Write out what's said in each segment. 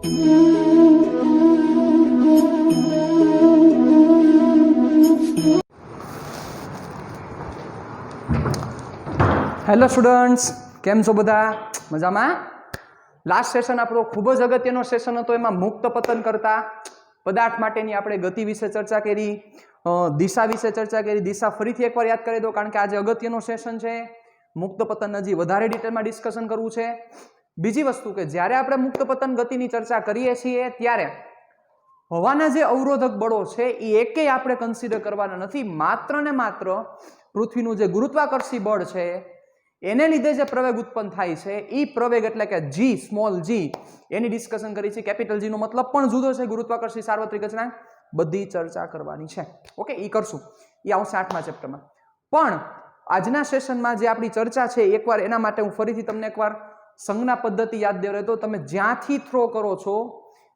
Hello students, કેમ છો બધા? મજામાં? લાસ્ટ સેશન આપણો ખૂબ જ અગત્યનો સેશન હતો. એમાં મુક્ત પતન કરતા પદાર્થ માટેની આપણે ગતિ વિશે ચર્ચા કરી, દિશા વિશે ચર્ચા કરી. દિશા ફરીથી એકવાર યાદ કરી દો, કારણ કે આજે અગત્યનો સેશન છે. મુક્ત પતન હજી વધારે ડિટેલમાં ડિસ્કશન કરવું છે. બીજી વસ્તુ કે જ્યારે આપણે મુક્ત પતન ગતિની ચર્ચા કરીએ છીએ ત્યારે હવાના જે અવરોધક બળો છે એ એકેય આપણે કન્સિડર કરવાના નથી. માત્ર ને માત્ર પૃથ્વીનું જે ગુરુત્વાકર્ષી બળ છે એને લીધે જે પ્રવેગ ઉત્પન્ન થાય છે એ પ્રવેગ એટલે કે જી, સ્મોલ જી, એની ડિસ્કશન કરી છે. કેપિટલ જી નો મતલબ પણ જુદો છે. ગુરુત્વાકર્ષી સાર્વત્રિક અચળાંક બધી ચર્ચા કરવાની છે. ઓકે, એ કરશું, એ આવશે 8મા ચેપ્ટરમાં. પણ આજના સેશનમાં જે આપણી ચર્ચા છે એકવાર એના માટે હું ફરીથી તમને એકવાર સંજ્ઞા પદ્ધતિ યાદ દેવરે તો તમે જ્યાંથી થ્રો કરો છો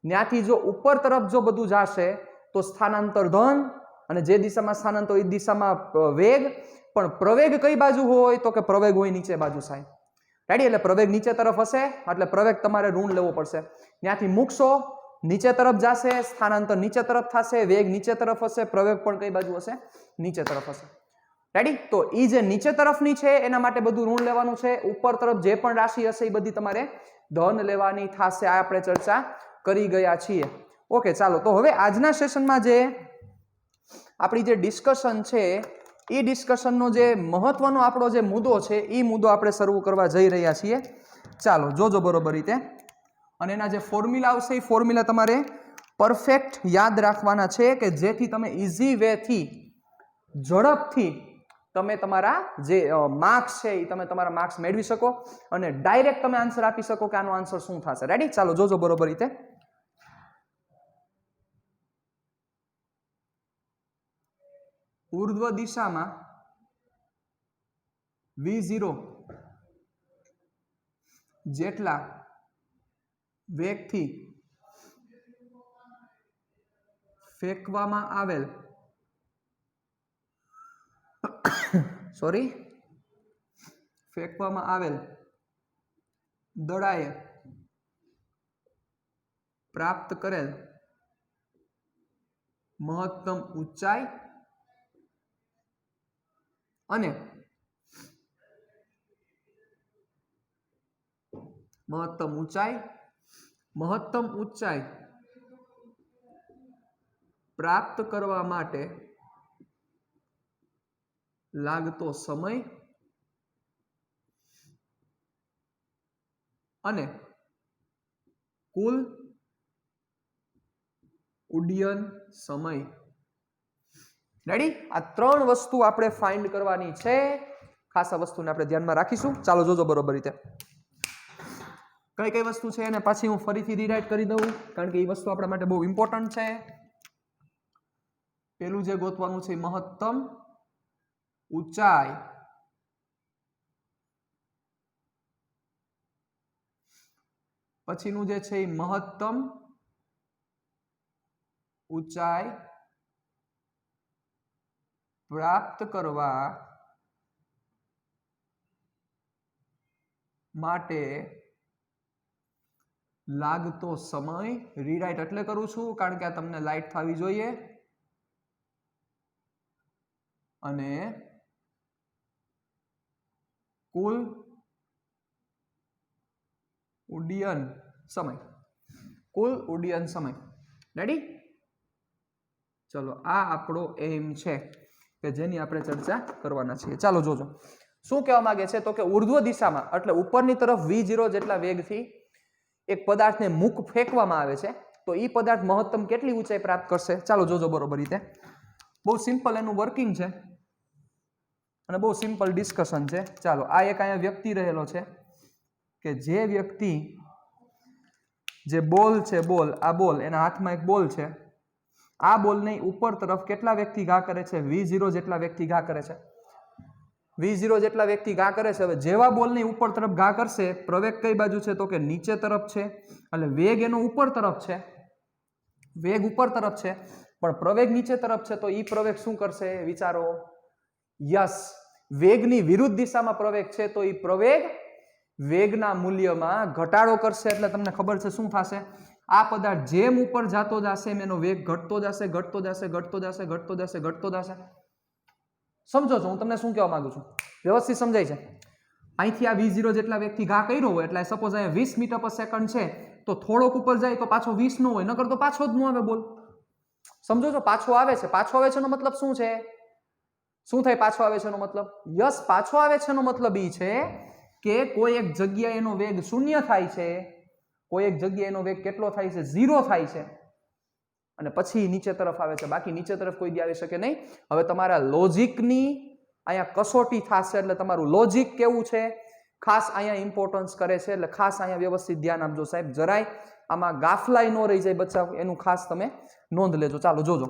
ત્યાંથી જો ઉપર તરફ જો બધું જશે તો સ્થાનાંતર ધન, અને જે દિશામાં સ્થાનાંતર એ દિશામાં વેગ. પણ પ્રવેગ કઈ બાજુ હોય તો કે પ્રવેગ હોય નીચે બાજુ સાહેબ. રેડી? એટલે પ્રવેગ નીચે તરફ હશે એટલે પ્રવેગ તમારે ઋણ લેવો પડશે. ત્યાંથી મૂકશો નીચે તરફ જશે, સ્થાનાંતર નીચે તરફ થશે, વેગ નીચે તરફ હશે, પ્રવેગ પણ કઈ બાજુ હશે? નીચે તરફ હશે. રેડી? તો એ જે નીચે તરફની છે એના માટે બધું ઋણ લેવાનું છે. ઉપર તરફ જે પણ રાશિ હશે એ બધી તમારે ધન લેવાની થશે. આ આપણે ચર્ચા કરી ગયા છીએ. ઓકે, ચાલો. તો હવે આજના સેશનમાં જે આપણી જે ડિસ્કશન છે એ ડિસ્કશનનો જે મહત્વનો આપણો જે મુદ્દો છે એ મુદ્દો આપણે શરૂ કરવા જઈ રહ્યા છીએ. ચાલો જોજો બરોબર રીતે. અને એના જે ફોર્મ્યુલા આવશે એ ફોર્મ્યુલા તમારે પરફેક્ટ યાદ રાખવાના છે કે જેથી તમે ઇઝી વેથી ઝડપથી તમે તમારા જે માર્ક્સ છે એ તમે તમારા માર્ક્સ મેળવી શકો અને ડાયરેક્ટ તમે આન્સર આપી શકો કે આનો આન્સર શું થશે. રેડી? ચાલો જોજો બરોબર રીતે. ઉર્ધ્વ દિશામાં v0 જેટલા વેગથી ફેંકવામાં આવેલ દડાએ પ્રાપ્ત કરેલ મહત્તમ ઊંચાઈ અને મહત્તમ ઊંચાઈ પ્રાપ્ત કરવા માટે લાગતો સમય અને કુલ ઉડ્ડયન સમય. રેડી? આ ત્રણ વસ્તુ આપણે ફાઇન્ડ કરવાની છે. ખાસ આ વસ્તુને આપણે ધ્યાનમાં રાખીશું. ચાલો જોજો બરોબર રીતે. કઈ કઈ વસ્તુ છે અને પાછી હું ફરીથી રીરાઇટ કરી દઉં કારણ કે એ વસ્તુ આપણા માટે બહુ ઇમ્પોર્ટન્ટ છે. પેલું જે ગોતવાનું છે મહત્તમ ઊંચાઈ, પછીનું જે છે એ મહત્તમ ઊંચાઈ પ્રાપ્ત કરવા માટે લાગતો સમય. રીરાઇટ એટલે કરું છું કારણ કે આ તમને લાઈટ થવી જોઈએ. અને કુલ ઉડ્ડયન સમય. રેડી? ચલો, આ આપણો એમ છે કે જેની આપણે ચર્ચા કરવાના છીએ. ચાલો જોજો શું કહેવા માંગે છે. તો કે ઉર્ધ્વ દિશામાં એટલે ઉપરની તરફ v0 જેટલા વેગથી એક પદાર્થને મુક ફેંકવામાં આવે છે તો એ પદાર્થ મહત્તમ કેટલી ઊંચાઈ પ્રાપ્ત કરશે? ચાલો જોજો બરોબર રીતે. બહુ સિમ્પલ એનું વર્કિંગ છે અને બહુ સિમ્પલ ડિસ્કશન છે. ચાલો, આ એક અહીંયા વ્યક્તિ રહેલો છે કે જે વ્યક્તિ જે બોલ છે, આ બોલ એના હાથમાં એક બોલ છે. આ બોલને ઉપર તરફ કેટલા વેગથી ઘા કરે છે? v0 જેટલા વેગથી ઘા કરે છે. હવે જેવા બોલને ઉપર તરફ ઘા કરશે પ્રવેગ કઈ બાજુ છે તો કે નીચે તરફ છે. એટલે વેગ એનો ઉપર તરફ છે, પણ પ્રવેગ નીચે તરફ છે. તો ઈ પ્રવેગ શું કરશે વિચારો? યસ, વેગની વિરુદ્ધ દિશામાં પ્રવેગ છે તો ઈ પ્રવેગ વેગના મૂલ્યમાં ઘટાડો કરશે એટલે તમને ખબર છે શું થશે? આ પદાર્થ જેમ ઉપર જતો જશે એમ એનો વેગ ઘટતો જશે, ઘટતો જશે, ઘટતો જશે, ઘટતો જશે, ઘટતો જશે. સમજો છો હું તમને શું કહેવા માંગુ છું? વ્યવસ્થિત સમજાય છે? અહીંથી આ v0 જેટલા વેગથી ઘા કર્યો હોય એટલે સપોઝ અહીંયા 20 મીટર પર સેકન્ડ છે તો થોડોક ઉપર જાય તો પાછો 20 નો હોય, નકર તો પાછો જ ન આવે. બોલ, સમજો છો? પાછો આવે છે. પાછો આવે છે એનો મતલબ શું છે? શું થાય પાછો આવે છે એનો મતલબ? યસ, પાછો આવે છે એનો મતલબ એ છે કે કોઈ એક જગ્યાએ એનો વેગ શૂન્ય થાય છે, કોઈ એક જગ્યાએ એનો વેગ કેટલો થાય છે? 0 થાય છે, અને પછી નીચે તરફ આવે છે. બાકી નીચે તરફ કોઈ દી આવી શકે નહીં. હવે તમારા લોજિકની અહીંયા કસોટી થશે એટલે તમારું લોજિક કેવું છે ખાસ અહીંયા ઇમ્પોર્ટન્સ કરે છે. એટલે ખાસ અહીંયા વ્યવસ્થિત ધ્યાન આપજો સાહેબ, જરાય આમાં ગાફલાઈ ન રહી જાય બચ્ચા, એનું ખાસ તમે નોંધ લેજો. ચાલો જોજો.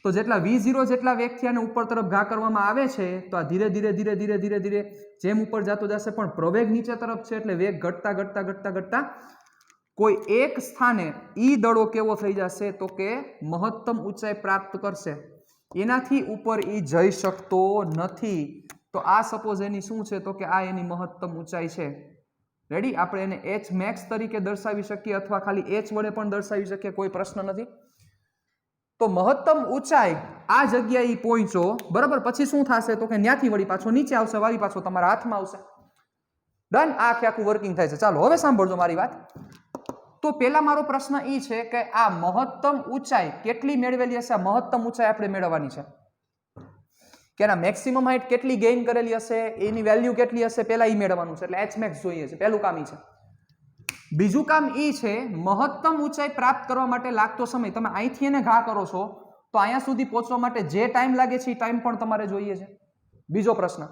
તો જેટલા v0 જેટલા વેગથી આને ઉપર તરફ ઘા કરવામાં આવે છે તો આ ધીરે ધીરે ધીરે ધીરે ધીરે ધીરે જેમ ઉપર જતો જશે પણ પ્રવેગ નીચે તરફ છે એટલે વેગ ઘટતા ઘટતા ઘટતા ઘટતા કોઈ એક સ્થાને ઈ દડો કેવો થઈ જશે તો કે મહત્તમ ઊંચાઈ પ્રાપ્ત કરશે. એનાથી ઉપર ઈ જઈ શકતો નથી. તો આ સપોઝ એની શું છે તો કે આ એની મહત્તમ ઊંચાઈ છે. રેડી? આપણે એને h max તરીકે દર્શાવી શકીએ અથવા ખાલી h વડે પણ દર્શાવી શકીએ, કોઈ પ્રશ્ન નથી. તો મહત્તમ ઊંચાઈ આ જગ્યાએ પહોંચો, બરાબર. પછી શું થશે તો કે ત્યાંથી વળી પાછો નીચે આવશે, વારી પાછો તમારા હાથમાં આવશે. ડન? આ આખું વર્કિંગ થાય છે. ચાલો હવે સાંભળજો મારી વાત. તો પેલા મારો પ્રશ્ન એ છે કે આ મહત્તમ ઊંચાઈ કેટલી મેળવેલી હશે? મહત્તમ ઊંચાઈ આપણે મેળવવાની છે કે એના મેક્સિમમ હાઈટ કેટલી ગેઇન કરેલી હશે, એની વેલ્યુ કેટલી હશે, પેલા એ મેળવવાનું છે. એટલે h max જોઈએ છે. પહેલું કામ એ છે. બીજું કામ એ છે મહત્તમ ઊંચાઈ પ્રાપ્ત કરવા માટે લાગતો સમય. તમે અહીંથી એને ઘા કરો છો તો અહીંયા સુધી પહોંચવા માટે જે ટાઈમ લાગે છે એ ટાઈમ પણ તમારે જોઈએ છે. બીજો પ્રશ્ન.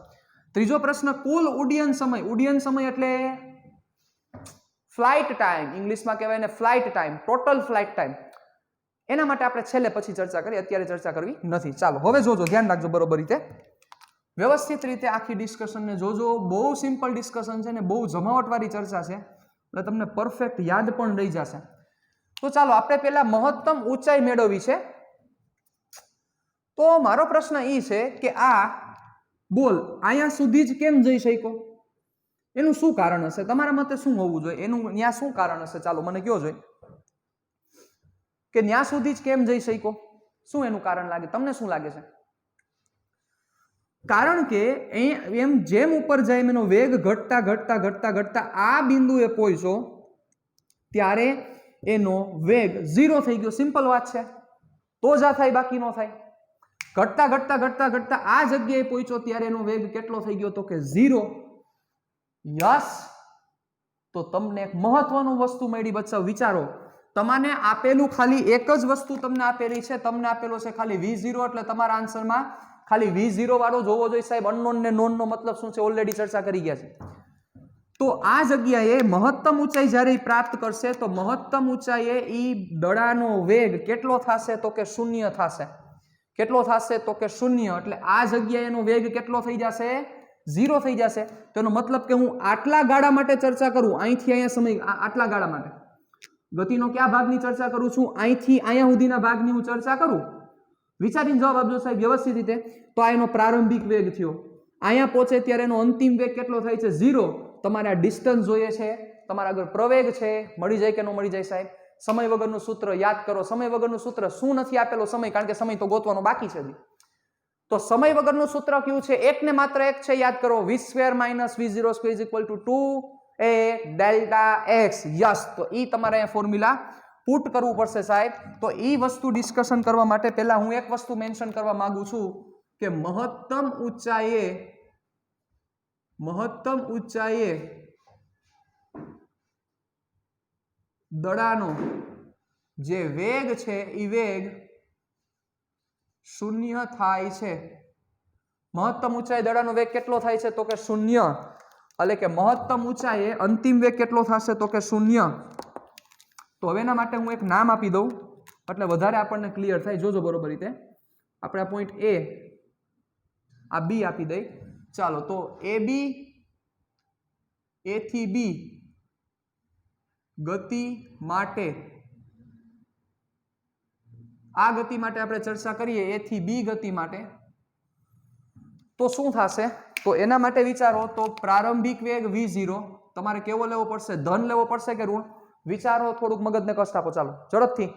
ત્રીજો પ્રશ્ન, કુલ ઉડ્ડયન સમય. ઉડ્ડયન સમય એટલે ફ્લાઇટ ટાઈમ, ઇંગ્લિશમાં કહેવાય ને flight time, total flight time. એના માટે આપણે છેલ્લે પછી ચર્ચા કરી, અત્યારે ચર્ચા કરવી નથી. ચાલો હવે જોજો, ધ્યાન રાખજો બરોબર રીતે, વ્યવસ્થિત રીતે આખી ડિસ્કશનને જોજો. બહુ સિમ્પલ ડિસ્કશન છે ને બહુ જમાવટવાળી ચર્ચા છે એટલે તમને પરફેક્ટ યાદ પણ રહી જશે. તો ચાલો આપણે પહેલા મહત્તમ ઊંચાઈ મેળવવી છે. તો મારો પ્રશ્ન એ છે કે આ બોલ અહીંયા સુધી જ કેમ જઈ શક્યો? એનું શું કારણ હશે? તમારા મતે શું હોવું જોઈએ? એનું ત્યાં શું કારણ હશે? ચાલો મને કયો જોઈએ કે ત્યાં સુધી જ કેમ જઈ શક્યો? શું એનું કારણ લાગે? તમને શું લાગે છે? કારણ કે એમ જેમ ઉપર જાય એનો વેગ ઘટતા ઘટતા ઘટતા ઘટતા આ બિંદુએ પહોંચ્યો ત્યારે એનો વેગ 0 થઈ ગયો. સિમ્પલ વાત છે. તો જ આ થાય, બાકી ન થાય. ઘટતા ઘટતા ઘટતા ઘટતા આ જગ્યાએ પહોંચ્યો ત્યારે એનો વેગ કેટલો થઈ ગયો તો કે 0. યસ. તો તમને એક મહત્વનું વસ્તુ મળી બચ્ચા. વિચારો, તમને આપેલું ખાલી એક જ વસ્તુ તમને આપેલી છે. તમને આપેલો છે ખાલી v0 એટલે તમારા આન્સરમાં ખાલી v0 વાળો જોવો જોઈએ સાહેબ. અનનોન ને નોન નો મતલબ શું છે ઓલરેડી ચર્ચા કરી ગયા છે. તો આ જગ્યાએ મહત્તમ ઊંચાઈ જ્યારે પ્રાપ્ત કરશે તો મહત્તમ ઊંચાઈએ ઈ દડાનો વેગ કેટલો થશે તો કે 0 થશે. કેટલો થશે તો કે 0. એટલે આ જગ્યાએ એનો વેગ કેટલો થઈ જશે? 0 થઈ જશે. તો એનો મતલબ કે હું આટલા ગાળા માટે ચર્ચા કરું, અહીંથી અહીંયા સમય આટલા ગાળા માટે ગતિનો કયા ભાગની ચર્ચા કરું છું? અહીંથી અહીંયા સુધીના ભાગની હું ચર્ચા કરું. વિચારીને જવાબ આપજો સાહેબ વ્યવસ્થિત રીતે. તો આ એનો પ્રારંભિક વેગ થયો. અહીંયા પહોંચે ત્યારે એનો અંતિમ વેગ કેટલો થાય છે? 0. તમારે આ ડિસ્ટન્સ જોઈએ છે, તમારા આગળ પ્રવેગ છે, મળી જાય કે ન મળી જાય સાહેબ? સમય વગરનું સૂત્ર યાદ કરો. સમય વગરનું સૂત્ર શું નથી આપેલો? સમય, કારણ કે સમય તો ગોતવાનો બાકી છે. તો સમય વગરનું સૂત્ર કયું છે? એક ને માત્ર એક છે, યાદ કરો. v² - v0² = 2a delta x. Yes. તો ઈ તમારે અહીંયા ફોર્મ્યુલા પુટ કરવું પડશે સાહેબ. તો ઈ વસ્તુ ડિસ્કશન કરવા માટે પહેલા હું એક વસ્તુ મેન્શન કરવા માંગુ છું કે મહત્તમ ઊંચાઈએ દડાનો જે વેગ છે એ વેગ 0 થાય છે. મહત્તમ ઊંચાઈ દડાનો વેગ કેટલો થાય છે તો કે 0. એટલે કે મહત્તમ ઊંચાઈએ અંતિમ વેગ કેટલો થશે તો કે 0. તો હવે એના માટે હું એક નામ આપી દઉં એટલે વધારે આપણને ક્લિયર થાય. જોજો બરોબર રીતે. આપણે આ પોઈન્ટ A, આ B આપી દઈ. ચાલો તો AB, A થી B ગતિ માટે, આ ગતિ માટે આપણે ચર્ચા કરીએ A થી B ગતિ માટે, તો શું થશે? તો એના માટે વિચારો તો પ્રારંભિક વેગ v0 તમારે કેવો લેવો પડશે? ધન લેવો પડશે કે ઋણ? વિચારો, થોડુંક મગજને કષ્ટ આપો. ચાલો ઝડપથી.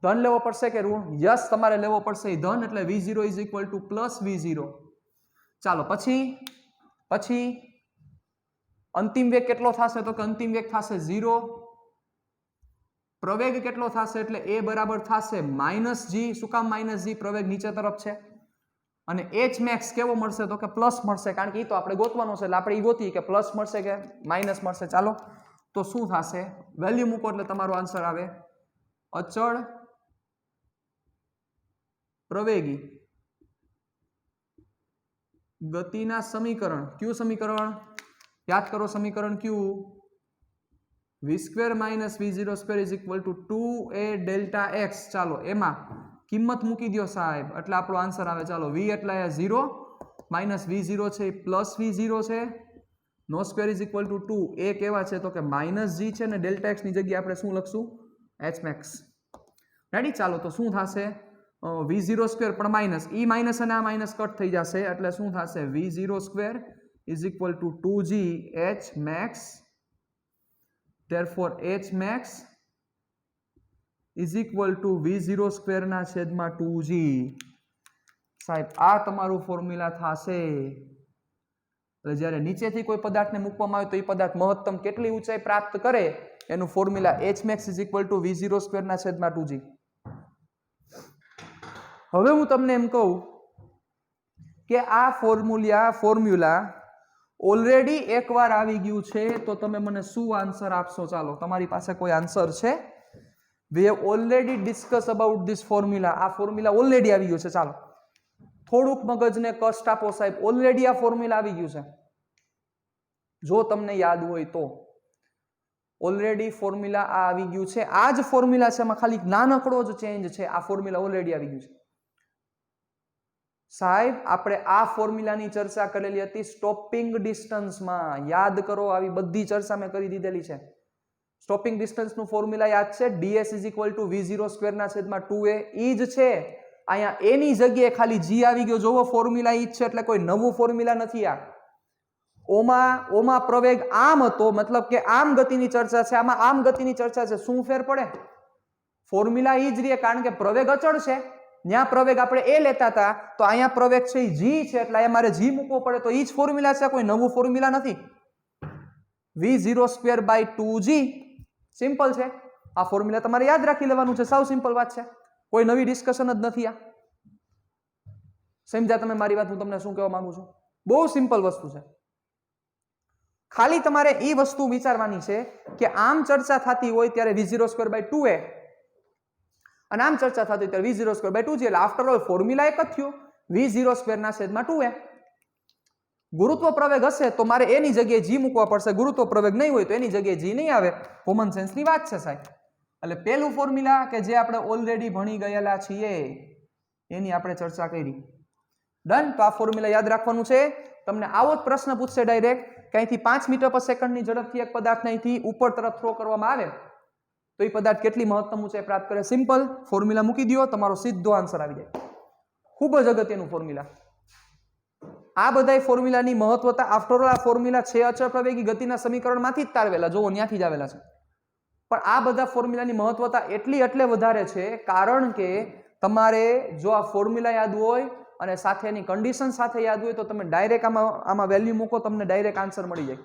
ધન લેવો પડશે કે ઋણ? યસ, તમારે લેવો પડશે ધન, એટલે V0 is equal to plus V0. ચાલો પછી અંતિમ વેગ કેટલો થશે? તો કે અંતિમ વેગ થશે 0. પ્રવેગ કેટલો થશે? એટલે A બરાબર થશે -g. શું કામ -g? પ્રવેગ નીચે તરફ છે. અને H મેક્સ કેવો મળશે? તો કે પ્લસ મળશે, કારણ કે એ તો આપણે ગોતવાનો છે, એટલે આપણે એ ગોતીએ કે પ્લસ મળશે કે માઇનસ મળશે. ચાલો તો શું થશે? વેલ્યુ મૂકો એટલે તમારો આન્સર આવે અચળ પ્રવેગી ગતિના સમીકરણ. કયું સમીકરણ? યાદ કરો સમીકરણ કયું? v² - v02 is equal to 2a delta x. ચાલો એમાં કિંમત મૂકી દો સાહેબ, એટલે આપણો આન્સર આવે. ચાલો v એટલે 0 માઇનસ v0 છે પ્લસ v0 છે. નો સ્ક્વેર ઇઝ ઇક્વલ ટુ 2. એ કેવા છે? તો કે -g છે ને ડેલ્ટા x ની જગ્યાએ આપણે શું લખશું? h max. રેડી? ચાલો તો શું થશે? v02 પણ માઇનસ, ઈ માઇનસ અને આ માઇનસ કટ થઈ જશે, એટલે શું થશે? v02 is equal to 2g h max. therefore h max is equal to v02 ના છેદમાં 2g. સાહેબ આ તમારું ફોર્મ્યુલા થશે. એટલે જ્યારે નીચેથી કોઈ પદાર્થને મૂકવામાં આવે તો એ પદાર્થ મહત્તમ કેટલી ઊંચાઈ પ્રાપ્ત કરે એનું formula h max is equal to v02 ના છેદમાં 2g. હવે હું તમને એમ કહું કે આ ફોર્મ્યુલા ઓલરેડી એકવાર આવી ગયું છે, તો તમે મને શું આન્સર આપશો? ચાલો તમારી પાસે કોઈ આન્સર છે? we have already discussed about this formula. આ ફોર્મ્યુલા ઓલરેડી આવી ગયું છે. ચાલો થોડુંક મગજને કષ્ટ આપો સાહેબ, ઓલરેડી આ ફોર્મ્યુલા આવી ગયું છે. જો તમને યાદ હોય તો ઓલરેડી ફોર્મ્યુલા આ આવી ગયું છે. આ જ ફોર્મ્યુલા છે, એમાં ખાલી નાનકડો જ ચેન્જ છે. આ ફોર્મ્યુલા ઓલરેડી આવી ગયું છે સાહેબ. આપણે આ ફોર્મ્યુલાની ચર્ચા કરેલી હતી સ્ટોપિંગ ડિસ્ટન્સમાં. યાદ કરો, આવી બધી ચર્ચા મેં કરી દીધેલી છે. સ્ટોપિંગ ડિસ્ટન્સનું ફોર્મ્યુલા યાદ છે? ds is equal to v02 ના છેદમાં 2a. ઈ જ છે. અહીંયા a ની જગ્યાએ ખાલી g આવી ગયો. જોવો ફોર્મ્યુલા ઈ જ છે, એટલે કોઈ નવું ફોર્મ્યુલા નથી. આ ઓમાં પ્રવેગ આમ હતો, મતલબ કે આમ ગતિની ચર્ચા છે, આમાં આમ ગતિની ચર્ચા છે. શું ફેર પડે? ફોર્મ્યુલા ઈ જ રહે, કારણ કે પ્રવેગ અચળ છે. ત્યાં પ્રવેગ આપણે એ લેતા હતા, તો અહીંયા પ્રવેગ છે એ g છે, એટલે અહીંયા મારે g મૂકવો પડે. તો ઈ જ ફોર્મ્યુલા છે, કોઈ નવું ફોર્મ્યુલા નથી. v02 બાય 2g સિમ્પલ છે. આ ફોર્મ્યુલા તમારે યાદ રાખી લેવાનું છે. સાવ સિમ્પલ વાત છે, કોઈ નવી ડિસ્કશન જ નથી. આ સમજ્યા તમે મારી વાત? હું તમને શું કહેવા માંગુ છું? બહુ સિમ્પલ વસ્તુ છે. ખાલી તમારે એ વસ્તુ વિચારવાની છે કે આમ ચર્ચા થતી હોય ત્યારે v02 બાય 2a અને આમ ચર્ચા થતી હોય ત્યારે v02 બાય 2g. એટલે આફ્ટર ઓલ ફોર્મ્યુલા એક જ થયું, v02 ના છેદમાં 2a. ગુરુત્વ પ્રવેગ હશે તો મારે એની જગ્યાએ g મૂકવા પડશે. ગુરુત્વ પ્રવેગ નહીં હોય તો એની જગ્યાએ g નહીં આવે. કોમન સેન્સની વાત છે સાહેબ. એટલે પહેલું ફોર્મ્યુલા કે જે આપણે ઓલરેડી ભણી ગયેલા છીએ એની આપણે ચર્ચા કરી. ડન. તો આ ફોર્મ્યુલા યાદ રાખવાનું છે. તમને આવો જ પ્રશ્ન પૂછશે ડાયરેક્ટ કે અહીંથી 5 મીટર પર સેકન્ડની ઝડપથી એક પદાર્થને અહીંથી ઉપર તરફ થ્રો કરવામાં આવે તો એ પદાર્થ કેટલી મહત્તમ ઊંચાઈ પ્રાપ્ત કરે? સિમ્પલ ફોર્મ્યુલા મૂકી દો, તમારો સીધો આન્સર આવી જાય. ખૂબ જ અગત્યનું ફોર્મ્યુલા. આ બધા ફોર્મ્યુલાની મહત્વતા, આફ્ટર ઓલ આ ફોર્મ્યુલા છે અચળ પ્રવેગી ગતિના સમીકરણમાંથી જ તારવેલા. જોવો ત્યાંથી જ આવેલા છે. પણ આ બધા ફોર્મ્યુલાની મહત્વતા એટલે વધારે છે કારણ કે તમારે જો આ ફોર્મ્યુલા યાદ હોય અને સાથે એની કન્ડિશન સાથે યાદ હોય તો તમે ડાયરેક્ટ આમાં વેલ્યુ મૂકો, તમને ડાયરેક્ટ આન્સર મળી જાય.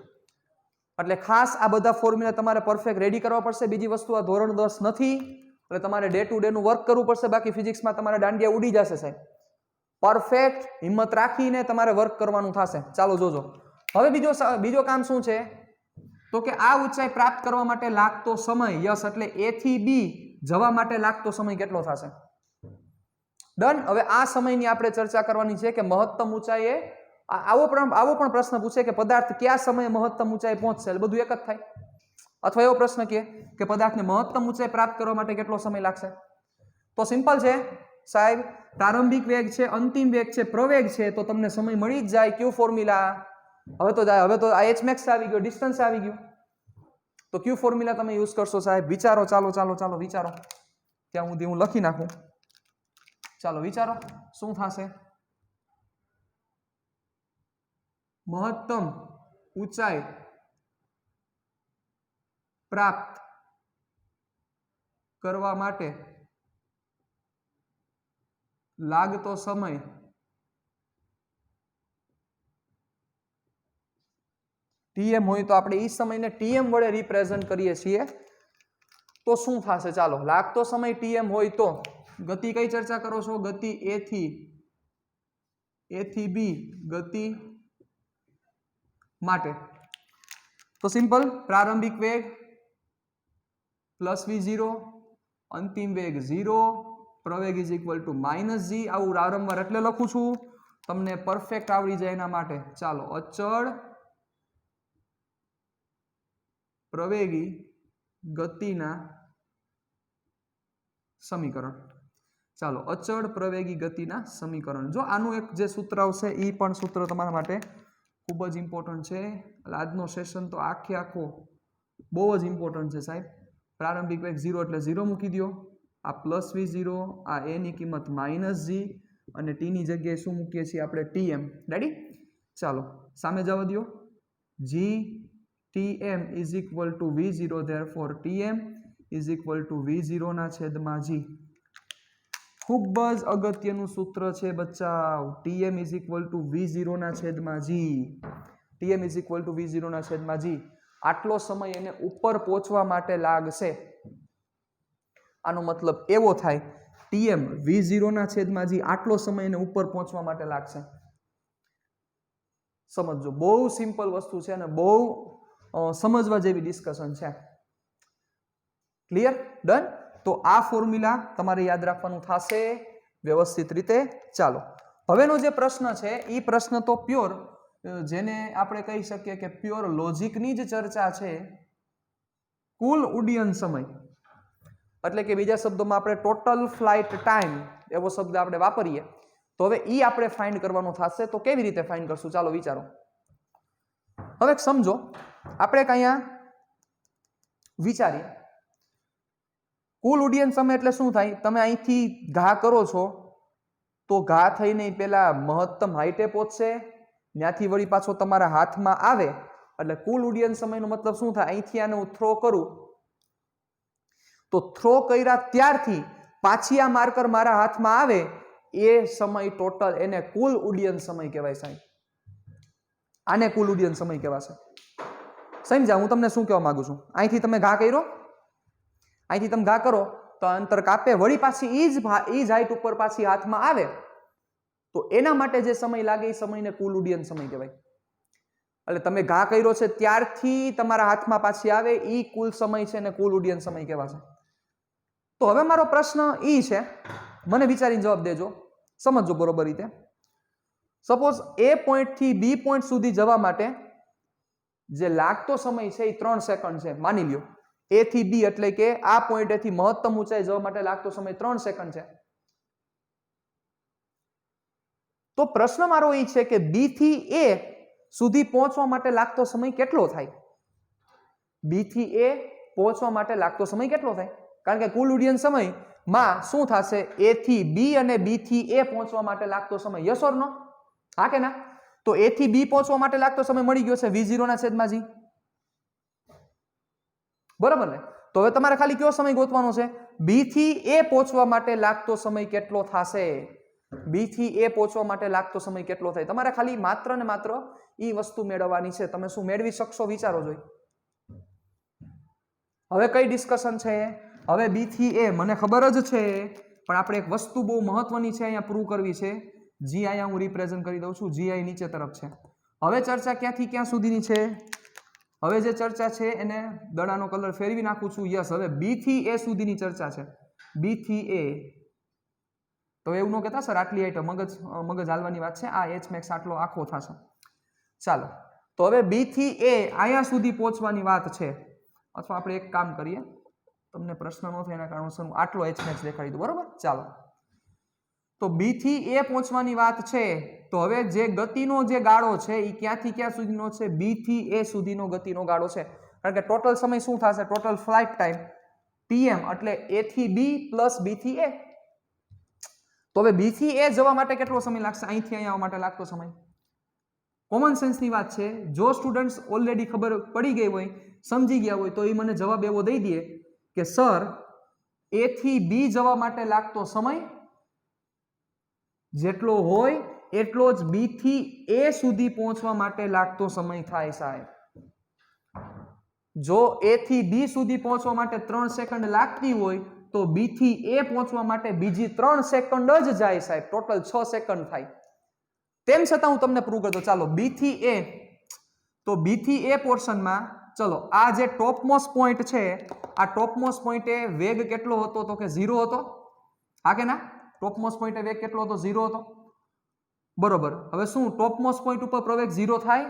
એટલે ખાસ આ બધા ફોર્મ્યુલા તમારે પરફેક્ટ રેડી કરવા પડશે. બીજી વસ્તુ, આ ધોરણ 10 નથી, એટલે તમારે ડે ટુ ડે નું વર્ક કરવું પડશે. બાકી ફિઝિક્સમાં તમારા દાંડિયા ઉડી જશે સાહેબ. પરફેક્ટ હિંમત રાખીને તમારે વર્ક કરવાનું થશે. ચાલો જોજો. હવે બીજો કામ શું છે? તો કે આ ઊંચાઈ પ્રાપ્ત કરવા માટે લાગતો સમય. યસ, એટલે a થી b જવા માટે લાગતો સમય કેટલો થશે? ડન. હવે આ સમયની આપણે ચર્ચા કરવાની છે કે મહત્તમ ઊંચાઈએ આવો પણ પ્રશ્ન પૂછે કે પદાર્થ કયા સમયે મહત્તમ ઊંચાઈ પહોંચશે? બધું એક જ થાય. અથવા એવો પ્રશ્ન કે પદાર્થને મહત્તમ ઊંચાઈ પ્રાપ્ત કરવા માટે કેટલો સમય લાગશે? તો સિમ્પલ છે સાહેબ. પ્રારંભિક વેગ છે, અંતિમ વેગ છે, પ્રવેગ છે, તો તમને સમય મળી જ જાય. કયું ફોર્મ્યુલા? હવે તો આ h max આવી ગયો, ડિસ્ટન્સ આવી ગયું. તો કયું ફોર્મ્યુલા તમે યુઝ કરશો સાહેબ? વિચારો. ચાલો વિચારો. ત્યાં સુધી હું લખી નાખું. ચાલો વિચારો શું થશે? મહત્તમ ઊંચાઈ પ્રાપ્ત કરવા માટે લાગતો સમય ટીએમ હોય તો આપણે એ સમયને ટીએમ વડે રિપ્રેઝન્ટ કરીએ છીએ તો શું થશે? ચાલો, લાગતો સમય ટીએમ હોય તો ગતિ કઈ ચર્ચા કરો છો? ગતિ એ થી બી ગતિ માટે તો સિમ્પલ, પ્રારંભિક વેગ પ્લસ v0, અંતિમ વેગ 0, પ્રવેગ is equal to minus g. આવું વારંવાર એટલે લખું છું તમને પરફેક્ટ આવડી જાય એના માટે. ચાલો, અચળ પ્રવેગી ગતિના સમીકરણ. ચાલો, અચળ પ્રવેગી ગતિના સમીકરણ. જો આનું એક જે સૂત્ર આવશે એ પણ સૂત્ર તમારા માટે ખૂબ જ ઇમ્પોર્ટન્ટ છે. આજનો સેશન તો આખો બહુ જ ઇમ્પોર્ટન્ટ છે સાહેબ. પ્રારંભિક વેગ 0 એટલે 0 મૂકી દો, આ પ્લસ v0, આ a ની કિંમત માઇનસ g અને t ની જગ્યાએ શું મૂકીએ છીએ આપણે? tm. રેડી? ચાલો, સામે જવા દો. g tm is equal to v0, therefore tm is equal to v0 ના છેદમાં g. ખૂબ જ અગત્યનું સૂત્ર છે બચ્ચા. tm is equal to v0 ના છેદમાં g. tm is equal to v0 ના છેદમાં g. આટલો સમય એને ઉપર પહોંચવા માટે લાગશે. આનો મતલબ એવો થાય tm v0 ના છેદમાં g આટલો સમય એને ઉપર પહોંચવા માટે લાગશે. સમજો, બહુ સિમ્પલ વસ્તુ છે અને બહુ સમજવા જેવી ડિસ્કશન છે. ક્લિયર? ડન? તો આ ફોર્મ્યુલા તમારે યાદ રાખવાનું થશે વ્યવસ્થિત રીતે. ચાલો, હવેનો જે પ્રશ્ન છે એ પ્રશ્ન તો પ્યોર, જેને આપણે કહી શકીએ કે પ્યોર લોજિકની જ ચર્ચા છે. કુલ ઉડ્ડયન સમય એટલે કે બીજા શબ્દોમાં આપણે ટોટલ ફ્લાઇટ ટાઈમ એવો શબ્દ આપણે વાપરીએ તો હવે ઈ આપણે ફાઇન્ડ કરવાનું થશે. તો કેવી રીતે ફાઇન્ડ કરશું? ચાલો વિચારો. હવે સમજો, આપણે અહીંયા વિચારીએ કુલ ઉડ્ડયન સમય એટલે શું થાય? તમે અહીંથી ઘા કરો છો તો ઘા થઈને પેલા મહત્તમ હાઈટે પહોંચશે, ત્યાંથી વળી પાછો તમારા હાથમાં આવે એટલે કુલ ઉડ્ડયન સમયનો મતલબ શું થાય? અહીંથી આને હું થ્રો કરું તો થ્રો કર્યા ત્યારથી પાછી આ માર્કર મારા હાથમાં આવે એ સમય ટોટલ, એને કુલ ઉડ્ડયન સમય કહેવાય સાહેબ. આને કુલ ઉડ્ડયન સમય કહેવાશે. સમજ્યા હું તમને શું કહેવા માંગુ છું? અહીંથી તમે ઘા કર્યો, અહીંથી તમે ઘા કરો તો અંતર કાપે, વળી પાછી ઈ જ હાઈટ ઉપર પાછી હાથમાં આવે તો એના માટે જે સમય લાગે એ સમયને કુલ ઉડ્ડયન સમય કહેવાય. એટલે તમે ઘા કર્યો છે ત્યારથી તમારા હાથમાં પાછી આવે ઈ કુલ સમય છે ને કુલ ઉડ્ડયન સમય કહેવાશે. તો હવે મારો પ્રશ્ન ઈ છે, મને વિચારીને જવાબ દેજો, સમજજો બરોબર રીતે. સપોઝ એ પોઈન્ટ થી બી પોઈન્ટ સુધી જવા માટે જે લાગતો સમય છે એ 3 સેકન્ડ છે માની લ્યો. એ થી બી એટલે કે આ પોઈન્ટેથી મહત્તમ ઊંચાઈ જવા માટે લાગતો સમય 3 સેકન્ડ છે. તો પ્રશ્ન મારો એ છે કે બી થી એ સુધી પહોંચવા માટે લાગતો સમય કેટલો થાય? બી થી એ પહોંચવા માટે લાગતો સમય કેટલો થાય? કારણ કે કુલ ઉડ્ડયન સમયમાં શું થશે? એ થી બી અને બી થી એ પહોંચવા માટે લાગતો સમય. યસ ઓર નો? હા કે ના? તો એ થી બી પહોંચવા માટે લાગતો સમય મળી ગયો છે v0 ના છેદમાં g. બરાબર ને? તો હવે તમારે ખાલી કયો સમય ગોતવાનો છે? બી થી એ પહોંચવા માટે લાગતો સમય કેટલો થશે? બી થી એ પહોંચવા માટે લાગતો સમય કેટલો થાય? તમારે ખાલી માત્ર ને માત્ર ઈ વસ્તુ મેળવવાની છે. તમે શું મેળવી શકશો? વિચારો જોઈ. હવે કઈ ડિસ્કશન છે? હવે બી થી એ મને ખબર જ છે, પણ આપણે એક વસ્તુ બહુ મહત્વની છે અહીંયા પ્રૂવ કરવી છે. જી અહીંયા હું રિપ્રેઝન્ટ કરી દઉં છું. જી આઈ નીચે તરફ છે. હવે ચર્ચા ક્યાંથી ક્યાં સુધીની છે? હવે જે ચર્ચા છે એને દડાનો કલર ફેરવી નાખું છું. યસ, હવે બી થી એ સુધીની ચર્ચા છે. બી થી એ તો એવું ન કહેતા સર આટલી આઈટમ મગજ હાલવાની વાત છે. આ એચ મેક્સ આટલો આખો થશે. ચાલો, તો હવે બી થી એ અહીંયા સુધી પહોંચવાની વાત છે. અથવા આપણે એક કામ કરીએ, તમને પ્રશ્ન ન થાય એના કારણોસર હું આટલો એચ મેક્સ દેખાડી દઉં. બરોબર? ચાલો, તો બી થી એ પહોંચવાની વાત છે. તો હવે જે ગતિનો જે ગાળો છે એ ક્યાંથી ક્યાં સુધીનો છે? બી થી એ સુધીનો ગતિનો ગાળો છે. કારણ કે ટોટલ સમય શું થશે? ટોટલ ફ્લાઇટ ટાઈમ tm એટલે a થી b પ્લસ b થી a. તો હવે બી થી એ જવા માટે કેટલો સમય લાગશે? અહીંથી અહીંયા આવવા માટે લાગતો સમય કોમન સેન્સની વાત છે. જો સ્ટુડન્ટ્સ ઓલરેડી ખબર પડી ગઈ હોય, સમજી ગયા હોય, તો એ મને જવાબ એવો દઈ દે કે સર એ થી બી જવા માટે લાગતો સમય જેટલો હોય એટલો જ બી થી એ સુધી પહોંચવા માટે લાગતો સમય થાય સાહેબ. જો એ થી બી સુધી પહોંચવા માટે 3 સેકન્ડ લાગતી હોય તો બી થી એ પહોંચવા માટે બીજી 3 સેકન્ડ જ જાય સાહેબ. ટોટલ 6 સેકન્ડ થાય. તેમ છતાં હું તમને પ્રૂવ કરતો. ચાલો બી થી એ, તો બી થી એ પોર્શનમાં ચલો આ જે ટોપમોસ્ટ પોઈન્ટ છે, આ ટોપમોસ્ટ પોઈન્ટે વેગ કેટલો હતો તો કે 0 હતો. હા કે ના? ટોપમોસ્ટ પોઈન્ટે વેગ કેટલો હતો? 0 હતો. બરોબર. હવે શું ટોપમોસ્ટ પોઈન્ટ ઉપર પ્રવેગ 0 થાય?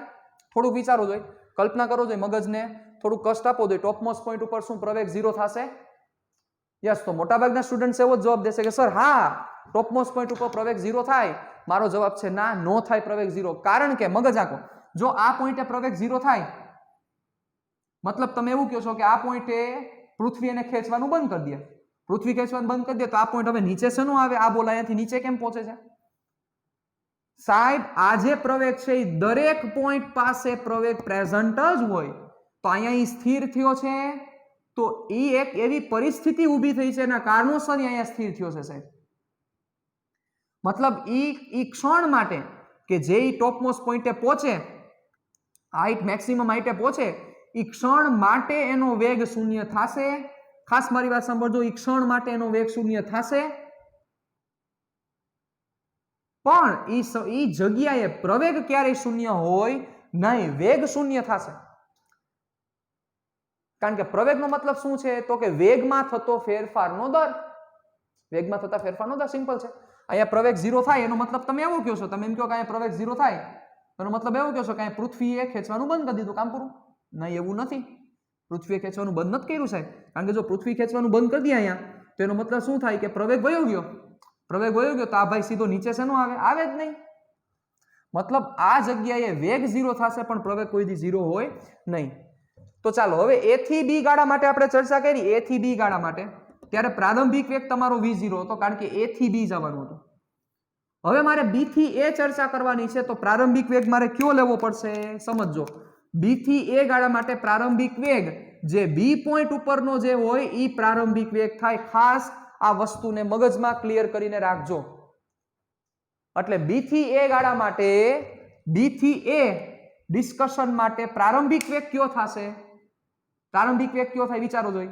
થોડું વિચારો જોઈએ, કલ્પના કરો જોઈએ, મગજને થોડું કષ્ટ આપો જોઈએ. ટોપમોસ્ટ પોઈન્ટ ઉપર શું પ્રવેગ 0 થશે? યસ. તો મોટાભાગના સ્ટુડન્ટ્સ એવો જવાબ દેશે કે સર હા ટોપમોસ્ટ પોઈન્ટ ઉપર પ્રવેગ 0 થાય. મારો જવાબ છે ના, નો થાય પ્રવેગ 0. કારણ કે મગજ આંકો, જો આ પોઈન્ટે પ્રવેગ 0 થાય મતલબ તમે એવું કહો છો કે આ પોઈન્ટે પૃથ્વી એને ખેંચવાનું બંધ કરી દે. પૃથ્વી ખેંચવાનું બંધ કરી દે તો આ પોઈન્ટ હવે નીચે શેનું આવે? આ બોલ અહીંયાથી નીચે કેમ પહોંચે છે સાહેબ? આ જે પ્રવેગ છે એ દરેક પોઈન્ટ પાસે પ્રવેગ પ્રેઝન્ટ જ હોય. તો અહીંયા સ્થિર થયો છે, તો એ એક એવી પરિસ્થિતિ ઊભી થઈ છે એના કારણોસર અહીંયા સ્થિર થયો છે સાહેબ. મતલબ ઈ ક્ષણ માટે કે જે ટોપમોસ્ટ પોઈન્ટે પહોંચે, હાઈટ મેક્સિમમ હાઈટે પહોંચે, ઈ ક્ષણ માટે એનો વેગ શૂન્ય થશે. ખાસ મારી વાત સાંભળજો, ઈ ક્ષણ માટે એનો વેગ શૂન્ય થશે, પણ ઈ જગ્યાએ પ્રવેગ ક્યારેય શૂન્ય હોય નહીં, વેગ શૂન્ય થશે. કારણ કે પ્રવેગનો મતલબ શું છે તો કે વેગમાં થતો ફેરફારનો દર. વેગમાં થતા ફેરફારનો દર. સિમ્પલ છે. અહીંયા પ્રવેગ 0 થાય એનો મતલબ તમે એવું કહો છો, તમે એમ કહો કે અહીંયા પ્રવેગ 0 થાય એનો મતલબ એવું કહો છો કે અહીંયા પૃથ્વીએ ખેંચવાનું બંધ કરી દીધું, કામ પૂરું. નહીં, એવું નથી. પૃથ્વીએ ખેંચવાનું બંધ નથી કર્યું સાહેબ. કારણ કે જો પૃથ્વી ખેંચવાનું બંધ કરી દે અહીંયા તો એનો મતલબ શું થાય કે પ્રવેગ વયો ગયો. પ્રવેગ વયો ગયો તો આ ભાઈ સીધો નીચે શેનો આવે? આવે જ નહીં. મતલબ આ જગ્યાએ વેગ 0 થશે પણ પ્રવેગ કોઈ દી 0 હોય નહીં. તો ચાલો હવે એ થી બી ગાળા માટે આપણે ચર્ચા કરી. એ થી બી ગાળા માટે ત્યારે પ્રારંભિક વેગ તમારો v0 હતો કારણ કે એ થી બી જવાનું હતું. હવે મારે બી થી એ ચર્ચા કરવાની છે તો પ્રારંભિક વેગ મારે કયો લેવો પડશે? સમજો, બી થી એ ગાળા માટે પ્રારંભિક વેગ જે બી પોઈન્ટ ઉપરનો જે હોય એ પ્રારંભિક વેગ થાય. ખાસ આ વસ્તુને મગજમાં ક્લિયર કરીને રાખજો. એટલે બી થી એ ગાળા માટે, બી થી એ ડિસ્કશન માટે પ્રારંભિક વેગ કયો થશે? પ્રારંભિક વેગ કયો થાય વિચારો જોઈ.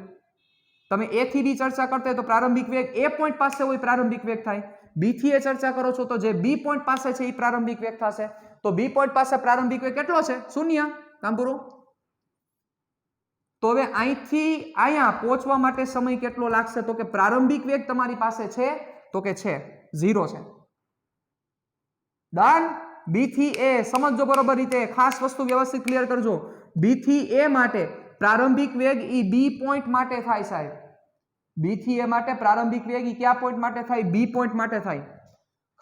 તમે એ થી બી ચર્ચા કરતા હોય તો પ્રારંભિક વેગ એ પોઈન્ટ પાસે હોય પ્રારંભિક વેગ થાય. બી થી એ ચર્ચા કરો છો તો જે બી પોઈન્ટ પાસે છે એ પ્રારંભિક વેગ થશે. તો બી પોઈન્ટ પાસે પ્રારંભિક વેગ કેટલો છે? 0. કામ પૂરું. તો હવે અહીંથી અહીંયા પહોંચવા માટે સમય કેટલો લાગશે? તો કે પ્રારંભિક વેગ તમારી પાસે છે તો કે છે 0 છે. ડન. બી થી એ સમજો બરોબર રીતે, ખાસ વસ્તુ વ્યવસ્થિત ક્લિયર કરજો. બી થી એ માટે પ્રારંભિક વેગ ઈ બી પોઈન્ટ માટે થાય સાહેબ. બી થી એ માટે પ્રારંભિક વેગ ઈ કયા પોઈન્ટ માટે થાય? બી પોઈન્ટ માટે થાય.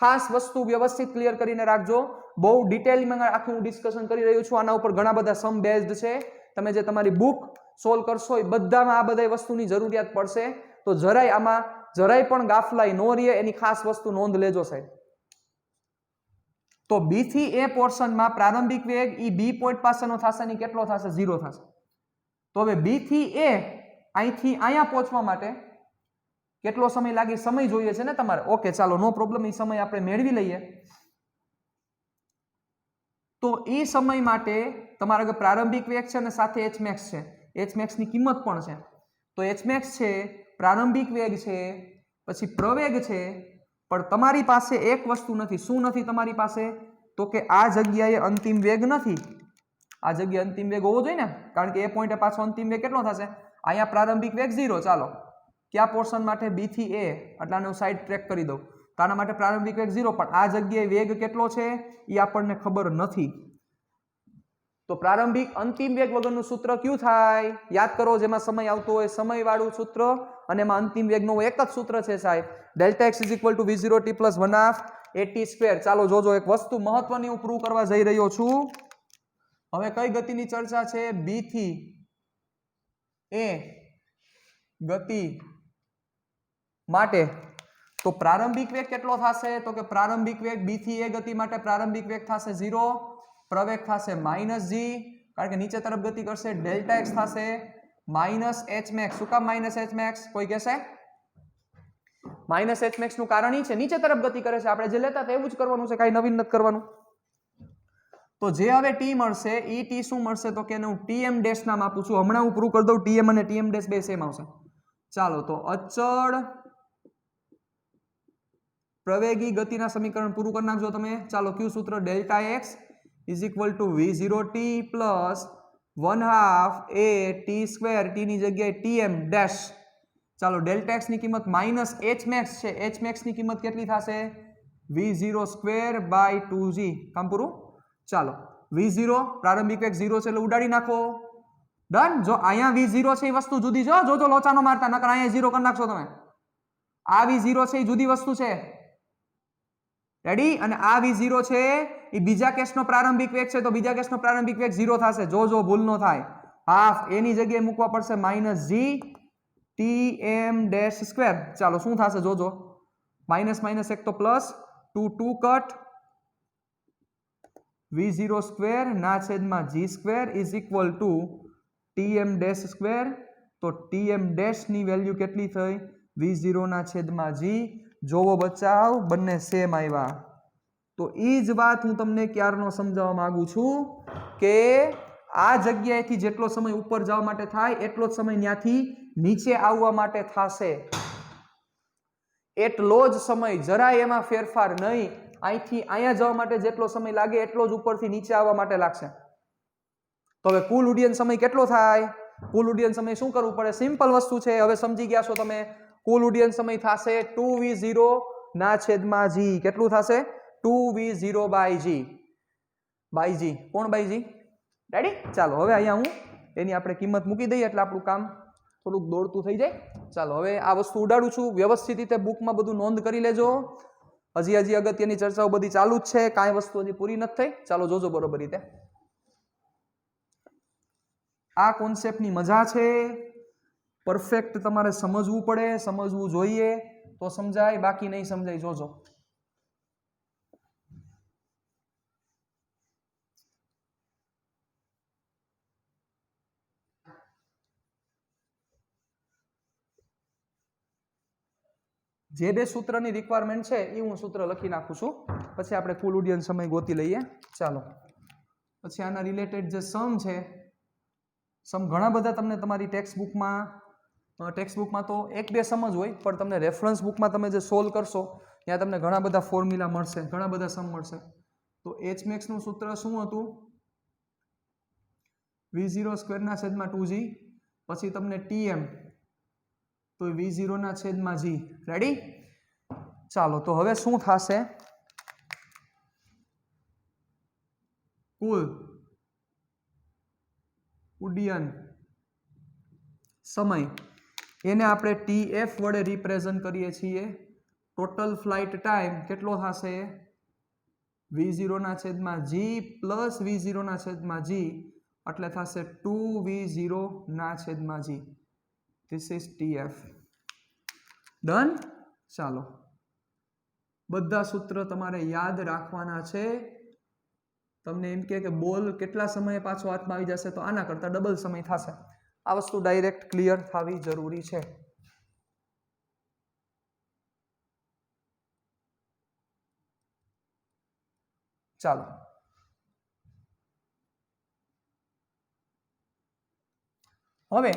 ખાસ વસ્તુ વ્યવસ્થિત ક્લિયર કરીને રાખજો. બહુ ડિટેલમાં આખું હું ડિસ્કશન કરી રહ્યો છું. આના ઉપર ઘણા બધા સમ બેઝડ છે. તમે જે તમારી બુક સોલ્વ કરશો એ બધામાં આ બધી વસ્તુની જરૂરિયાત પડશે. તો જરાય આમાં જરાય પણ ગાફલાઈ નો રહે એની ખાસ વસ્તુ નોંધ લેજો સાહેબ. તો બી થી એ પોર્શનમાં પ્રારંભિક વેગ ઈ બી પોઈન્ટ પાસેનો થશે ને કેટલો થશે? 0 થશે. તો હવે બી થી એ અહીંથી અહીંયા પહોંચવા માટે કેટલો સમય લાગે? સમય જોઈએ છે ને તમારે. ઓકે ચાલો, નો પ્રોબ્લેમ. એ સમય આપણે મેળવી લઈએ. તો એ સમય માટે તમારા આગળ પ્રારંભિક વેગ છે અને સાથે એચ મેક્સ છે. એચ મેક્સ ની કિંમત પણ છે. તો એચ મેક્સ છે, પ્રારંભિક વેગ છે, પછી પ્રવેગ છે, પણ તમારી પાસે એક વસ્તુ નથી. શું નથી તમારી પાસે? તો કે આ જગ્યાએ અંતિમ વેગ નથી. આ જગ્યાએ અંતિમ વેગ હોવો જોઈએ ને, કારણ કે એ પોઈન્ટે પાછો અંતિમ વેગ કેટલો થશે? અહીંયા પ્રારંભિક વેગ 0. ચાલો કયા પોર્શન માટે? બી થી એ. એટલે આને હું સાઈડ ટ્રેક કરી દઉં. તો આના માટે પ્રારંભિક વેગ 0, પણ આ જગ્યાએ વેગ કેટલો છે એ આપણને ખબર નથી. તો પ્રારંભિક અંતિમ વેગ વગરનું સૂત્ર કયું થાય? યાદ કરો, જેમાં સમય આવતો હોય સમય વાળું સૂત્ર, અને એમાં અંતિમ વેગનું એક જ સૂત્ર છે સાહેબ, delta x is equal to v0 t plus 1/2 at square. ચાલો જોજો, એક વસ્તુ મહત્વની હું પ્રૂવ કરવા જઈ રહ્યો છું. હવે કઈ ગતિની ચર્ચા છે? બી થી એ ગતિ માટે. તો પ્રારંભિક વેગ કેટલો થશે? તો કે પ્રારંભિક વેગ બી થી એ ગતિ માટે પ્રારંભિક વેગ થશે 0. પ્રવેગ થશે -g, કારણ કે નીચે તરફ ગતિ કરશે. ડેલ્ટા એક્સ થશે -h max. શું કામ -h max? કોઈ કહેશે? -h max નું કારણ એ છે નીચે તરફ ગતિ કરે છે. આપણે જે લેતા હતા એવું જ કરવાનું છે, કાંઈ નવીન નથી કરવાનું. તો જે હવે ટી મળશે એ ટી શું મળશે તો કે હું tm ડેશ નામ આપું છું. હમણાં હું પ્રૂવ કરી દઉં tm અને tm ડેશ બે સેમ આવશે. ચાલો તો અચળ પ્રવેગી ગતિના સમીકરણ પૂરું કરી નાખજો તમે. ચાલો કયું સૂત્ર? Delta x is equal to v0t plus 1/2 a t square, T ની જગ્યાએ tm ડેશ. ચાલો ડેલ્ટા એક્સ ની કિંમત -h max છે. h max ની કિંમત કેટલી થશે? v0 square by 2g. કામ પૂરું. ચાલો v0 પ્રારંભિક વેગ 0 છે એટલે ઉડાડી નાખો. ડન. જો અહીંયા v0 છે એ વસ્તુ જુદી જો જો લોચાનો મારતા, નકર અહીંયા 0 કરી નાખશો તમે. આ v0 છે એ જુદી વસ્તુ છે. રેડી? અને આ v0 છે એ બીજા કેસનો પ્રારંભિક વેગ છે, તો બીજા કેસનો પ્રારંભિક વેગ 0 થશે. જો ભૂલ ન થાય. હાફ એની જગ્યાએ મૂકવા પડશે -g tm ડેશ સ્ક્વેર. ચાલો શું થશે જોજો. માઇનસ માઇનસ એક તો પ્લસ, 2 કટ, v0 સ્ક્વેર ના છેદમાં g square is equal to tm dash square. તો tm ડેશ ની વેલ્યુ કેટલી થઈ? v0 ના છેદમાં g. જોવો બચાવ, બંને સેમ આવ્યા. તો એ જ વાત હું તમને ક્યારનો સમજાવવા માંગુ છું કે આ જગ્યાએથી જેટલો સમય ઉપર જવા માટે થાય એટલો જ સમય ત્યાંથી નીચે આવવા માટે થશે. એટલો જ સમય, જરાય એમાં ફેરફાર નહીં. અહીંથી અહીંયા જવા માટે જેટલો સમય લાગે એટલો જ ઉપરથી નીચે આવવા માટે લાગશે. તો હવે કુલ ઉડ્ડયન સમય કેટલો થાય? કુલ ઉડ્ડયન સમય શું કરવું પડે? સિમ્પલ વસ્તુ છે, હવે સમજી ગયા છો તમે. કુલ ઉડ્ડયન સમય થશે 2v0 ના છેદમાં g. કેટલું થશે? 2v0 by g. કોણ બાય g? રેડી? ચાલો હવે અહીંયા હું એની આપણે કિંમત મૂકી દઈએ એટલે આપણું કામ થોડુંક દોડતું થઈ જાય. ચાલો હવે આ વસ્તુ ઉડાડું છું. વ્યવસ્થિત રીતે બુકમાં બધું નોંધ કરી લેજો. હજી અગત્યની ચર્ચાઓ બધી ચાલુ જ છે, કાંઈ વસ્તુ હજી પૂરી નથી થઈ. ચાલો જોજો બરોબર રીતે. આ કોન્સેપ્ટની મજા છે. પરફેક્ટ તમારે સમજવું પડે, સમજવું જોઈએ તો સમજાય, બાકી નહીં સમજાય. જોજો. જે બે સૂત્રની રિક્વાયરમેન્ટ છે એ હું સૂત્ર લખી નાખું છું, પછી આપણે કુલ ઉડ્ડયન સમય ગોતી લઈએ. ચાલો પછી આના રિલેટેડ જે સમ છે, સમ ઘણા બધા તમને તમારી ટેક્સ્ટ બુકમાં તો એક બે સમ જ હોય, પણ તમને રેફરન્સ બુકમાં તમે જે સોલ્વ કરશો ત્યાં તમને ઘણા બધા ફોર્મ્યુલા મળશે, ઘણા બધા સમ મળશે. તો h max નું સૂત્ર શું હતું? v0 સ્ક્વેરના છેદમાં 2g, પછી તમને tm તો v0 ના છેદમાં g. રેડી? ચાલો તો હવે શું થશે? કુલ ઉડ્ડયન સમય એને આપણે tf વડે રિપ્રેઝન્ટ કરીએ છીએ. ટોટલ ફ્લાઇટ ટાઈમ કેટલો થશે? v0 ના છેદમાં g પ્લસ v0 ના છેદમાં g, એટલે થશે 2v0 ના છેદમાં g. This is TF. Done? ચાલો બધા સૂત્ર તમારે યાદ રાખવાના છે. તમને એમ કે બોલ કેટલા સમયે પાછો હાથમાં આવી જશે તો આના કરતા ડબલ સમય થશે. આ વસ્તુ ડાયરેક્ટ ક્લિયર થવી જરૂરી છે. ચાલો હવે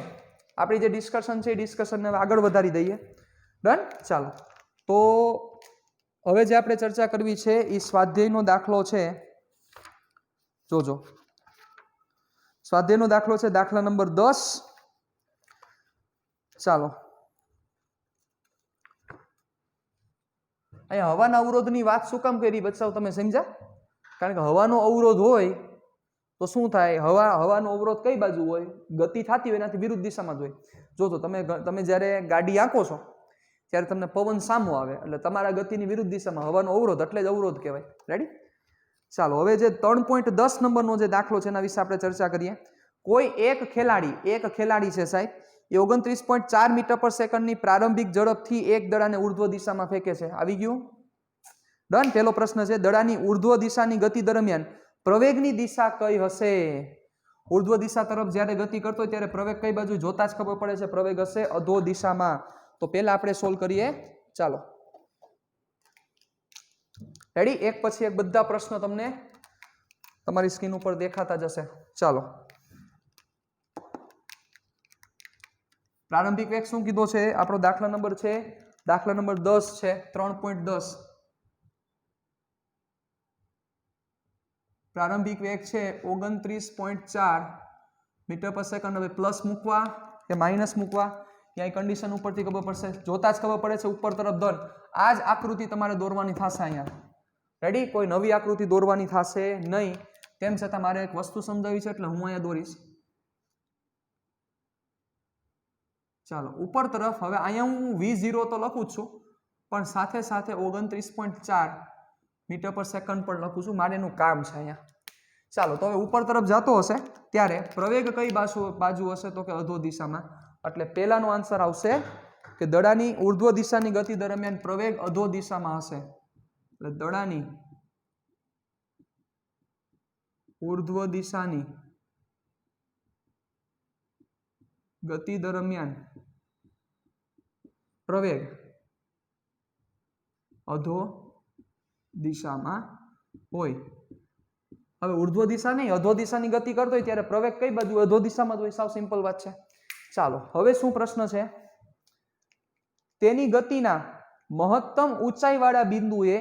આપણી જે ડિસ્કશન છે એ ડિસ્કશનને આગળ વધારી દઈએ. ડન? ચાલો તો હવે જે આપણે ચર્ચા કરવી છે એ સ્વાધ્યાયનો દાખલો છે. જોજો, સ્વાધ્યાયનો દાખલો છે દાખલા નંબર 10. ચાલો અહીંયા હવાના અવરોધની વાત શું કામ કરી બચાવ તમે સમજ્યા? કારણ કે હવાનો અવરોધ હોય તો શું થાય? હવાનો અવરોધ કઈ બાજુ હોય? ગતિ થતી હોય એનાથી વિરુદ્ધ દિશામાં જ હોય. જોજો તમે જ્યારે ગાડી આંકો છો ત્યારે તમને પવન સામો આવે એટલે તમારા ગતિની વિરુદ્ધ દિશામાં હવાનો અવરોધ, એટલે જ અવરોધ કહેવાય. રેડી? ચાલો હવે જે 3.10 નંબરનો જે દાખલો છે એના વિશે આપણે ચર્ચા કરીએ. કોઈ એક ખેલાડી છે સાહેબ, એ 29.4 મીટર પર સેકન્ડની પ્રારંભિક ઝડપથી એક દડાને ઉર્ધ્વ દિશામાં ફેંકે છે. આવી ગયું? ડન? પહેલો પ્રશ્ન છે, દડાની ઉર્ધ્વ દિશાની ગતિ દરમિયાન પ્રવેગની દિશા કઈ હશે? ઉર્ધ્વ દિશા તરફ જ્યારે ગતિ કરતો હોય ત્યારે પ્રવેગ કઈ બાજુ જોતા જ ખબર પડે છે, પ્રવેગ હશે અધો દિશામાં. તો પહેલા આપણે સોલ્વ કરીએ. ચાલો રેડી, એક પછી એક બધા પ્રશ્નો તમને તમારી સ્ક્રીન ઉપર દેખાતા જશે. ચાલો, પ્રારંભિક વેગ શું કીધો છે? આપણો દાખલા નંબર છે, દાખલા નંબર 10 છે, 3.10. પ્રારંભિક વેગ છે 29.4 મીટર પર સેકન્ડ. હવે પ્લસ મૂકવા કે માઇનસ મૂકવા, ક્યાંય કન્ડિશન ઉપરથી ખબર પડશે, જોતા જ ખબર પડે છે ઉપર તરફ ધન. આ જ આકૃતિ તમારે દોરવાની થશે અહીંયા. રેડી, કોઈ નવી આકૃતિ દોરવાની થશે નહીં. તેમ છતાં મારે એક વસ્તુ સમજાવી છે એટલે હું અહીંયા દોરીશ. ચાલો, ઉપર તરફ હવે અહીંયા હું V0 તો લખું જ છું, પણ સાથે સાથે 29.4 મીટર પર સેકન્ડ પણ લખું છું. મારે એનું કામ છે અહીંયા. ચાલો, તો હવે ઉપર તરફ જતો હશે ત્યારે પ્રવેગ કઈ બાજુ હશે? તો કે અધો દિશામાં. એટલે પહેલાનો આન્સર આવશે કે દડાની ઉર્ધ્વ દિશાની ગતિ દરમિયાન પ્રવેગ અધો દિશામાં હશે. એટલે દડાની ઉર્ધ્વ દિશાની ગતિ દરમિયાન પ્રવેગ અધો દિશામાં હોય. હવે ઉર્ધ્વ દિશા નહીં, અધો દિશાની ગતિ કરતો હોય ત્યારે પ્રવેગ કઈ બાજુ? અધો દિશામાં જ હોય. સાવ સિમ્પલ વાત છે. ચાલો, હવે શું પ્રશ્ન છે? તેની ગતિના મહત્તમ ઊંચાઈ વાળા બિંદુએ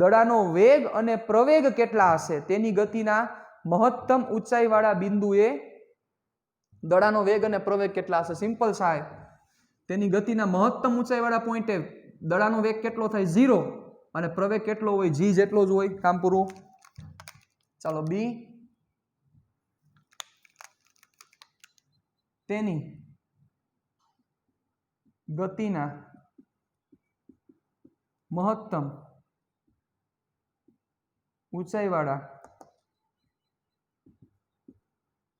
દડાનો વેગ અને પ્રવેગ કેટલા હશે? તેની ગતિના મહત્તમ ઊંચાઈ વાળા બિંદુએ દડાનો વેગ અને પ્રવેગ કેટલા હશે? સિમ્પલ સાહેબ, તેની ગતિના મહત્તમ ઊંચાઈ વાળા પોઈન્ટે દડાનો વેગ કેટલો થાય? 0, અને પ્રવેગ કેટલો હોય? g જેટલો જ હોય. કામ પૂરું. ચાલો, બી તેની ગતિના મહત્તમ ઊંચાઈ વાળા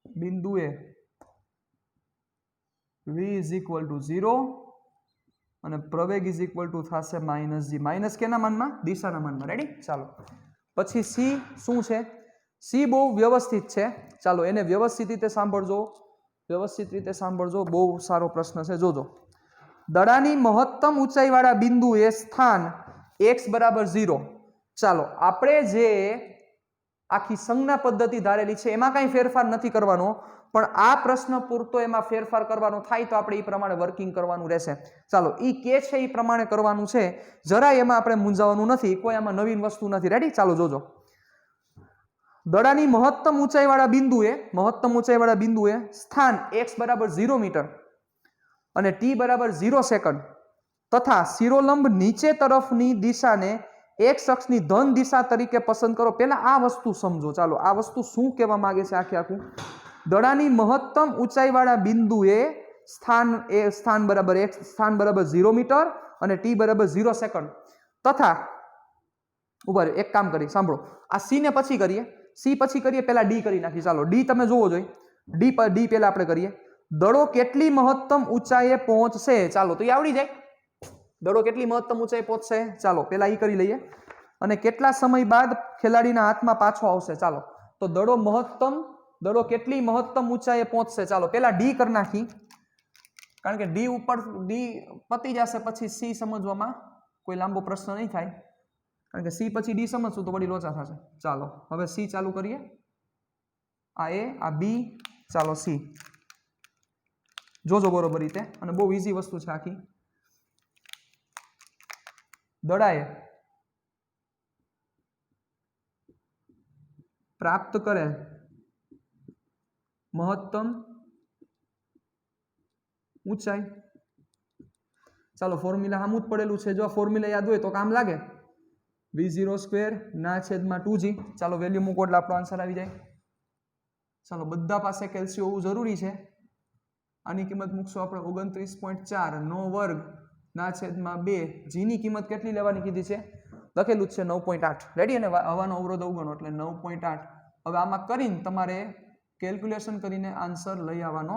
બિંદુએ v = 0 અને પ્રવેગ = થશે -g. માઇનસ કેના માનમાં? દિશાના માનમાં. રેડી? ચાલો, પછી સી શું છે? સી બહુ વ્યવસ્થિત છે. ચાલો, એને વ્યવસ્થિત રીતે સાંભળજો, વ્યવસ્થિત રીતે સાંભળજો. બહુ સારો પ્રશ્ન છે, જોજો. દડાની મહત્તમ ઊંચાઈ વાળા બિંદુએ સ્થાન x = 0. ચાલો, આપણે જે આખી સંજ્ઞા પદ્ધતિ ધારેલી છે એમાં કઈ ફેરફાર નથી કરવાનો, પણ આ પ્રશ્ન પૂરતો એમાં ફેરફાર કરવાનો થાય તો આપણે એ પ્રમાણે વર્કિંગ કરવાનું રહેશે. ચાલો, એ કે છે એ પ્રમાણે કરવાનું છે. જરાય એમાં આપણે મૂંઝાવાનું નથી, કોઈ આમાં નવીન વસ્તુ નથી. રેડી? ચાલો, જોજો. દડાની મહત્તમ ઊંચાઈ વાળા બિંદુએ સ્થાન x = 0 મીટર અને t = 0 સેકન્ડ તથા શિરોલંબ નીચે તરફની દિશાને x અક્ષની ધન દિશા તરીકે પસંદ કરો. પહેલા આ વસ્તુ સમજો. ચાલો, આ વસ્તુ શું કહેવા માંગે છે આખું? દડાની મહત્તમ ઊંચાઈ વાળા બિંદુએ સ્થાન બરાબર 0 મીટર અને t = 0 સેકન્ડ તથા ઉભા એક કામ કરી સાંભળો, આ સી ને પછી કરીએ, પહેલા ડી કરી નાખી. ચાલો, ડી તમે જોવો જોઈએ. ડી પહેલા આપણે કરીએ. દડો કેટલી મહત્તમ ઊંચાઈએ પહોંચશે? ચાલો, તો એ આવડી જાય. દડો કેટલી મહત્તમ ઊંચાઈ પહોંચશે? ચાલો, પહેલા એ કરી લઈએ. અને કેટલા સમય બાદ ખેલાડીના હાથમાં પાછો આવશે? ચાલો, તો દડો કેટલી મહત્તમ ઊંચાઈએ પહોંચશે? ચાલો, પહેલા ડી કરી નાખી, કારણ કે ડી પતી જશે પછી સી સમજવામાં કોઈ લાંબો પ્રશ્ન નહીં થાય, કારણ કે સી પછી ડી સમજશું તો વળી લોચા થશે. ચાલો, હવે સી ચાલુ કરીએ. આ એ, આ બી, ચાલો સી જોજો બરોબર રીતે, અને બહુ ઈઝી વસ્તુ છે આખી. દડાએ પ્રાપ્ત કરેલ મહત્તમ ઊંચાઈ, ચાલો ફોર્મ્યુલા આમ જ પડેલું છે, જો આ ફોર્મ્યુલા યાદ હોય તો કામ લાગે. v0² 2g. ચાલો, વેલ્યુ મૂકો એટલે આપણો આન્સર આવી જાય. ચાલો, બધા પાસે કેલ્શિયમ હોવું જરૂરી છે. આની કિંમત મૂકશું આપણે 29.4 નો વર્ગ ના છેદમાં 2. જી ની કિંમત કેટલી લેવાની કીધી છે? લખેલું જ છે 9.8. રેડી? અને હવાનો અવરોધ અવગણો એટલે 9.8. હવે આમાં કરીને તમારે કેલ્ક્યુલેશન કરીને આન્સર લઈ આવવાનો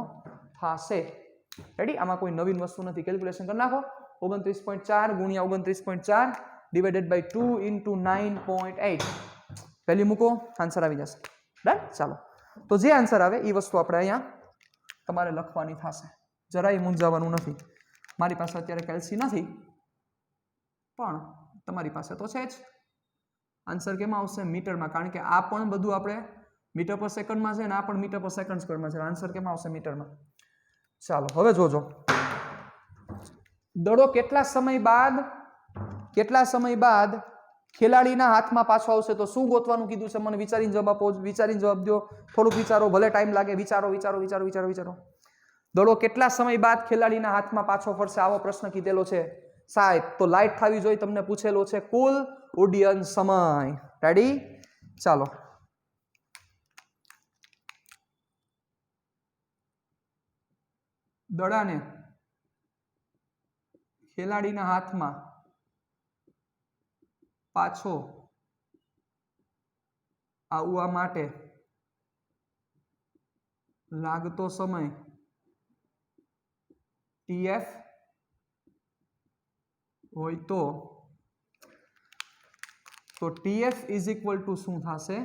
થશે. રેડી? આમાં કોઈ નવીન વસ્તુ નથી. કેલ્ક્યુલેશન કરી નાખો. 29.4 ગુણ્યા 29.4 ડિવાઇડેડ બાય 2 × 9.8. વેલ્યુ મૂકો, આન્સર આવી જશે. ડન. ચાલો, તો જે આન્સર આવે એ વસ્તુ આપણે અહીંયા તમારે લખવાની થશે, જરાય મૂંઝાવાનું નથી. મારી પાસે અત્યારે કેલ્સી નથી, પણ તમારી પાસે તો છે જ. આન્સર કેમાં આવશે? મીટરમાં, કારણ કે આ પણ બધું આપણે મીટર પર સેકન્ડમાં છે અને આ પણ મીટર પર સેકન્ડ સ્ક્વેરમાં છે. આન્સર કેમાં આવશે? મીટરમાં. ચાલો હવે જોજો, દડો કેટલા સમય બાદ ખેલાડીના હાથમાં પાછો આવશે? તો શું ગોતવાનું કીધું છે? મને વિચારીને જવાબ આપો, વિચારીને જવાબ દો, થોડુંક વિચારો, ભલે ટાઈમ લાગે, વિચારો. દડો કેટલા સમય બાદ ખેલાડીના હાથમાં પાછો ફરશે? આવો પ્રશ્ન કીધેલો છે સાહેબ. તો લાઈટ થવી જોઈએ, તમને પૂછેલો છે કુલ ઉડ્ડયન સમય. રેડી? ચાલો, દડાને ખેલાડીના હાથમાં પાછો આવવા માટે લાગતો સમય TF હોય તો TF ઇઝ ઇક્વલ ટુ શું થશે?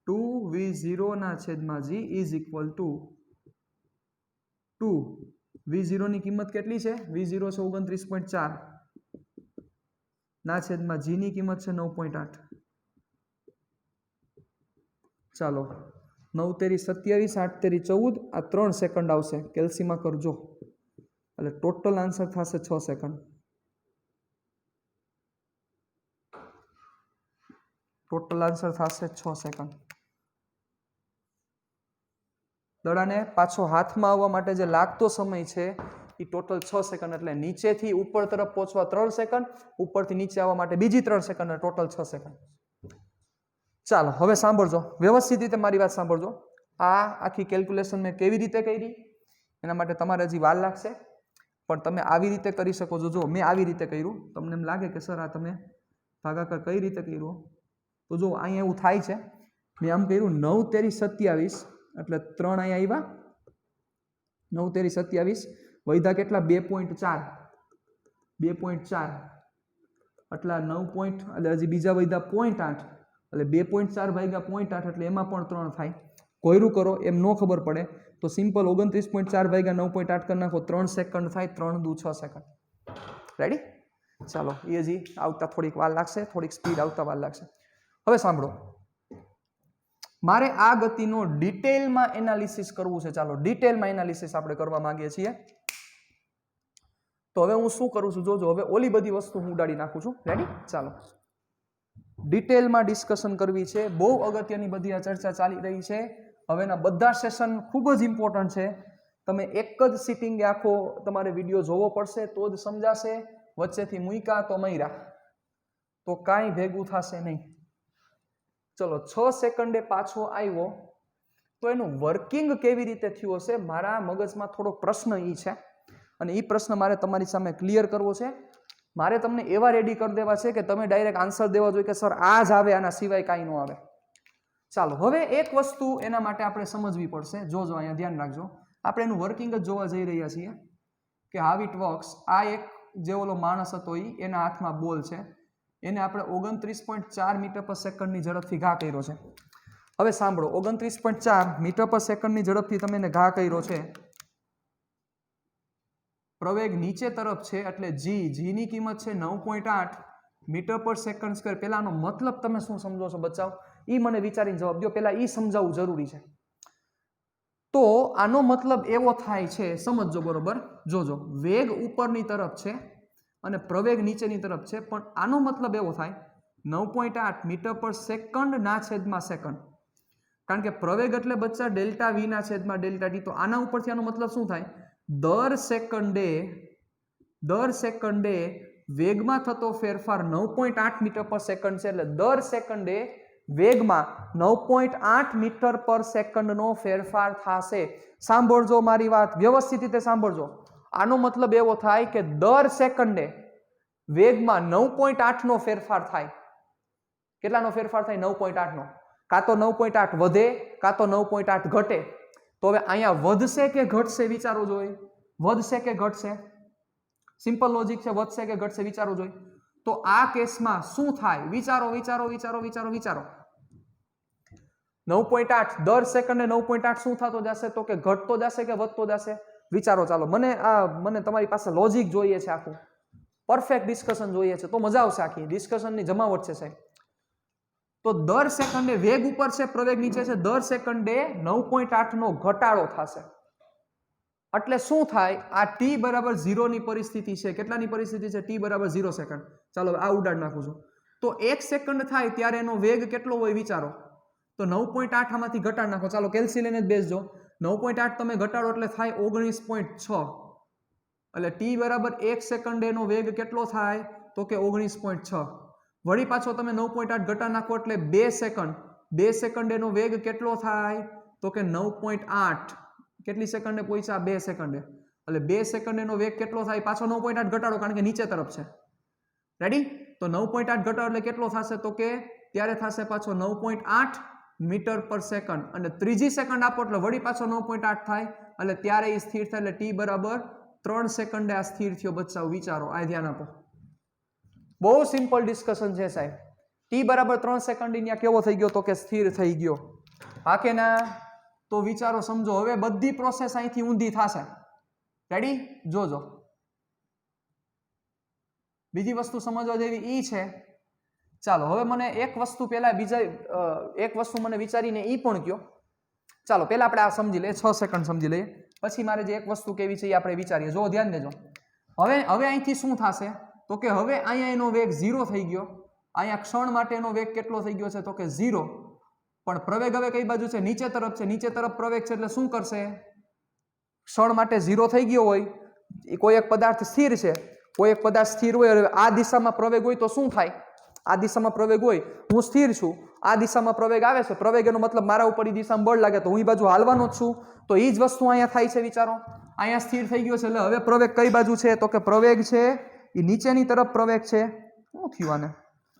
2V0 ના છેદમાં G is equal to 2. V0 ની કિંમત કેટલી છે? V0 છે 29.4 ના છેદમાં G ની કિંમત છે 9.8. ચાલો, 9 તેરી 27, 8 તેરી 14, આ 3 સેકન્ડ આવશે. કેલ્સીમાં કરજો એટલે ટોટલ આન્સર થશે 6 સેકન્ડ. ટોટલ આન્સર થશે 6 સેકન્ડ. દડાને પાછો હાથમાં આવવા માટે જે લાગતો સમય છે એ ટોટલ 6 સેકન્ડ. એટલે નીચેથી ઉપર તરફ પહોંચવા 3 સેકન્ડ, ઉપરથી નીચે આવવા માટે બીજી 3 સેકન્ડ, ટોટલ 6 સેકન્ડ. ચાલો હવે સાંભળજો, વ્યવસ્થિત રીતે મારી વાત સાંભળજો. આ આખી કેલ્ક્યુલેશન મેં કેવી રીતે કરી એના માટે તમારે હજી વાર લાગશે, પણ તમે આવી રીતે કરી શકો છો. જો મેં આવી રીતે કર્યું, તમને એમ લાગે કે સર આ તમે ભાગાકાર કઈ રીતે કર્યું, તો જો અહીંયા એવું થાય છે. મેં આમ કર્યું 9 તેરી 27 એટલે 3 અહીંયા આવ્યા, 9 તેરી 27 વૈધા કેટલા? 2.4 એટલા 9 એટલે હજી બીજા વૈધા 0.8 એટલે 2.4 ભાગ્યા 0.8 એટલે એમાં પણ 3 થાય. કોયરું કરો એમ ન ખબર પડે તો સિમ્પલ 29.4 ભાગ્યા 9.8 કરી નાખો, 3 સેકન્ડ થાય, 3 દુ 6 સેકન્ડ. રેડી? ચાલો, એ હજી આવતા થોડીક વાર લાગશે, થોડીક સ્પીડ આવતા વાર લાગશે. હવે સાંભળો, મારે આ ગતિનો ડિટેલમાં એનાલિસિસ કરવું છે. ચાલો, ડિટેલમાં એનાલિસિસ આપણે કરવા માંગીએ છીએ. તો હવે હું શું કરું છું જોજો, હવે ઓલી બધી વસ્તુ હું ઉડાડી નાખું છું. રેડી? ચાલો, ડિટેલમાં ડિસ્કશન કરવી છે. બહુ અગત્યની બધી આ ચર્ચા ચાલી રહી છે. હવેના બધા સેશન ખૂબ જ ઇમ્પોર્ટન્ટ છે. તમે એક જ સિટિંગે આખો તમારે વિડીયો જોવો પડશે તો જ સમજાશે. વચ્ચેથી મૂક્યા તો મયરા તો કાંઈ ભેગું થશે નહીં. ચલો, 6 સેકન્ડે પાછો આવ્યો તો એનું વર્કિંગ કેવી રીતે થયું હશે? મારા મગજમાં થોડો પ્રશ્ન એ છે અને એ પ્રશ્ન મારે તમારી સામે ક્લિયર કરવો છે. મારે તમને એવા રેડી કરી દેવા છે કે તમે ડાયરેક્ટ આન્સર દેવા જોઈએ કે સર આ જ આવે, આના સિવાય કાંઈ ન આવે. ચાલો, હવે એક વસ્તુ એના માટે આપણે સમજવી પડશે. જોજો, અહીંયા ધ્યાન રાખજો. આપણે એનું વર્કિંગ જ જોવા જઈ રહ્યા છીએ કે હાઉ ઇટ વર્ક્સ. આ એક જે ઓલો માણસ હતો એના હાથમાં બોલ છે, એને આપણે 29.4 મીટર પર સેકન્ડની ઝડપથી ઘા કર્યો છે. હવે સાંભળો, 29.4 મીટર પર સેકન્ડની ઝડપથી તમે એને ઘા કર્યો છે. પ્રવેગ નીચે તરફ છે એટલે જી ની કિંમત છે 9.8 મીટર પર સેકન્ડ સ્ક્વેર. પેલાનો મતલબ તમે શું સમજો છો બચાવ? એ મને વિચારીને જવાબ દો. પેલા એ સમજાવવું જરૂરી છે. તો આનો મતલબ એવો થાય છે, સમજજો બરોબર. જોજો, વેગ ઉપરની તરફ છે અને પ્રવેગ નીચેની તરફ છે, પણ આનો મતલબ એવો થાય 9.8 મીટર પર સેકન્ડ ના છેદમાં સેકન્ડ. કારણ કે પ્રવેગ એટલે બચ્ચા ડેલ્ટા વી ના છેદમાં ડેલ્ટા ટી. તો આના ઉપરથી આનો મતલબ શું થાય? દર સેકન્ડે વેગમાં થતો ફેરફાર 9.8 મીટર પર સેકન્ડ છે. એટલે દર સેકન્ડે વેગમાં 9.8 મીટર પર સેકન્ડનો ફેરફાર થશે. સાંભળજો મારી વાત, વ્યવસ્થિત રીતે સાંભળજો. આનો મતલબ એવો થાય કે દર સેકન્ડે વેગમાં 9.8 નો ફેરફાર થાય. કેટલાનો ફેરફાર થાય? 9.8 નો. કાં તો 9.8 વધે કાં તો 9.8 ઘટે. તો હવે અહીંયા વધશે કે ઘટશે વિચારવું જોઈએ. વધશે કે ઘટશે? સિમ્પલ લોજિક છે, વધશે કે ઘટશે વિચારવું જોઈએ. તો આ કેસમાં શું થાય? વિચારો. 9.8 દર સેકન્ડે 9.8 શું થતો જશે તો કે ઘટતો જશે કે વધતો જશે? વિચારો. ચાલો મને તમારી પાસે લોજિક જોઈએ છે, આખું પરફેક્ટ ડિસ્કશન જોઈએ છે, તો મજા આવશે. આખી ડિસ્કશનની જમાવટ છે સાહેબ. તો દર સેકન્ડે વેગ ઉપર છે, પ્રવેગ નીચે છે, દર સેકન્ડે 9.8 નો ઘટાડો થશે. એટલે શું થાય? આ t બરાબર 0 ની પરિસ્થિતિ છે. કેટલાની પરિસ્થિતિ છે? t બરાબર 0 સેકન્ડ. ચાલો આ ઉડાડ નાખું છું. તો 1 સેકન્ડ થાય ત્યારે એનો વેગ કેટલો હોય વિચારો. તો 9.8 આમાંથી ઘટાડ નાખો. ચાલો કેલ્સી લઈને જ બેસજો. 9.8 તમે ઘટાડો એટલે થાય 19.6. એટલે t બરાબર 1 સેકન્ડ એનો વેગ કેટલો થાય તો કે 19.6. વળી પાછો તમે 9.8 ઘટાડ નાખો એટલે 2 સેકન્ડ. 2 સેકન્ડ એનો વેગ કેટલો થાય તો કે 9.8. કેટલી સેકન્ડે પહોંચ્યા? 2 સેકન્ડે. એટલે 2 સેકન્ડ એનો વેગ કેટલો થાય? પાછો 9.8 ઘટાડો, કારણ કે નીચે તરફ છે. રેડી? તો 9.8 ઘટાડો એટલે કેટલો થશે તો કે ત્યારે થશે પાછો 9.8 મીટર પર સેકન્ડ. અને ત્રીજી સેકન્ડ આપો એટલે વળી પાછો 9.8 થાય. એટલે ત્યારે એ સ્થિર થાય. એટલે t બરાબર 3 સેકન્ડે આ સ્થિર થયો. બચ્ચાઓ વિચારો, આ ધ્યાન આપો. બહુ સિમ્પલ ડિસ્કશન છે સાહેબ. t બરાબર 3 સેકન્ડ અહીંયા કેવો થઈ ગયો તો કે સ્થિર થઈ ગયો. હા કે ના? તો વિચારો, સમજો. હવે બધી પ્રોસેસ અહીંથી ઊંધી થશે. રેડી? જોજો. બીજી વસ્તુ સમજવા જેવી ઈ છે. ચાલો હવે મને એક વસ્તુ પહેલા એક વસ્તુ મને વિચારીને ઈ પણ કયો. ચાલો પહેલા આપણે આ સમજી લઈએ, 6 સેકન્ડ સમજી લઈએ, પછી મારે જે એક વસ્તુ કેવી છે એ આપણે વિચારીએ. જો ધ્યાન દેજો. હવે અહીંથી શું થશે તો કે હવે અહીંયા એનો વેગ 0 થઈ ગયો. અહીંયા ક્ષણ માટે એનો વેગ કેટલો થઈ ગયો છે તો કે 0. પણ પ્રવેગ હવે કઈ બાજુ છે? નીચે તરફ છે. નીચે તરફ પ્રવેગ છે એટલે શું કરશે? ક્ષણ માટે 0 થઈ ગયો હોય, કોઈ એક પદાર્થ સ્થિર છે, કોઈ એક પદાર્થ સ્થિર હોય, આ દિશામાં પ્રવેગ હોય તો શું થાય? આ દિશામાં પ્રવેગ હોય, હું સ્થિર છું, આ દિશામાં પ્રવેગ આવે છે, પ્રવેગ એનો મતલબ મારા ઉપર એ દિશામાં બળ લાગે તો હું એ બાજુ હાલવાનો જ છું. તો એ જ વસ્તુ અહીંયા થાય છે. વિચારો, અહીંયા સ્થિર થઈ ગયો છે એટલે હવે પ્રવેગ કઈ બાજુ છે તો કે પ્રવેગ છે એ નીચેની તરફ પ્રવેગ છે. શું થયું આને?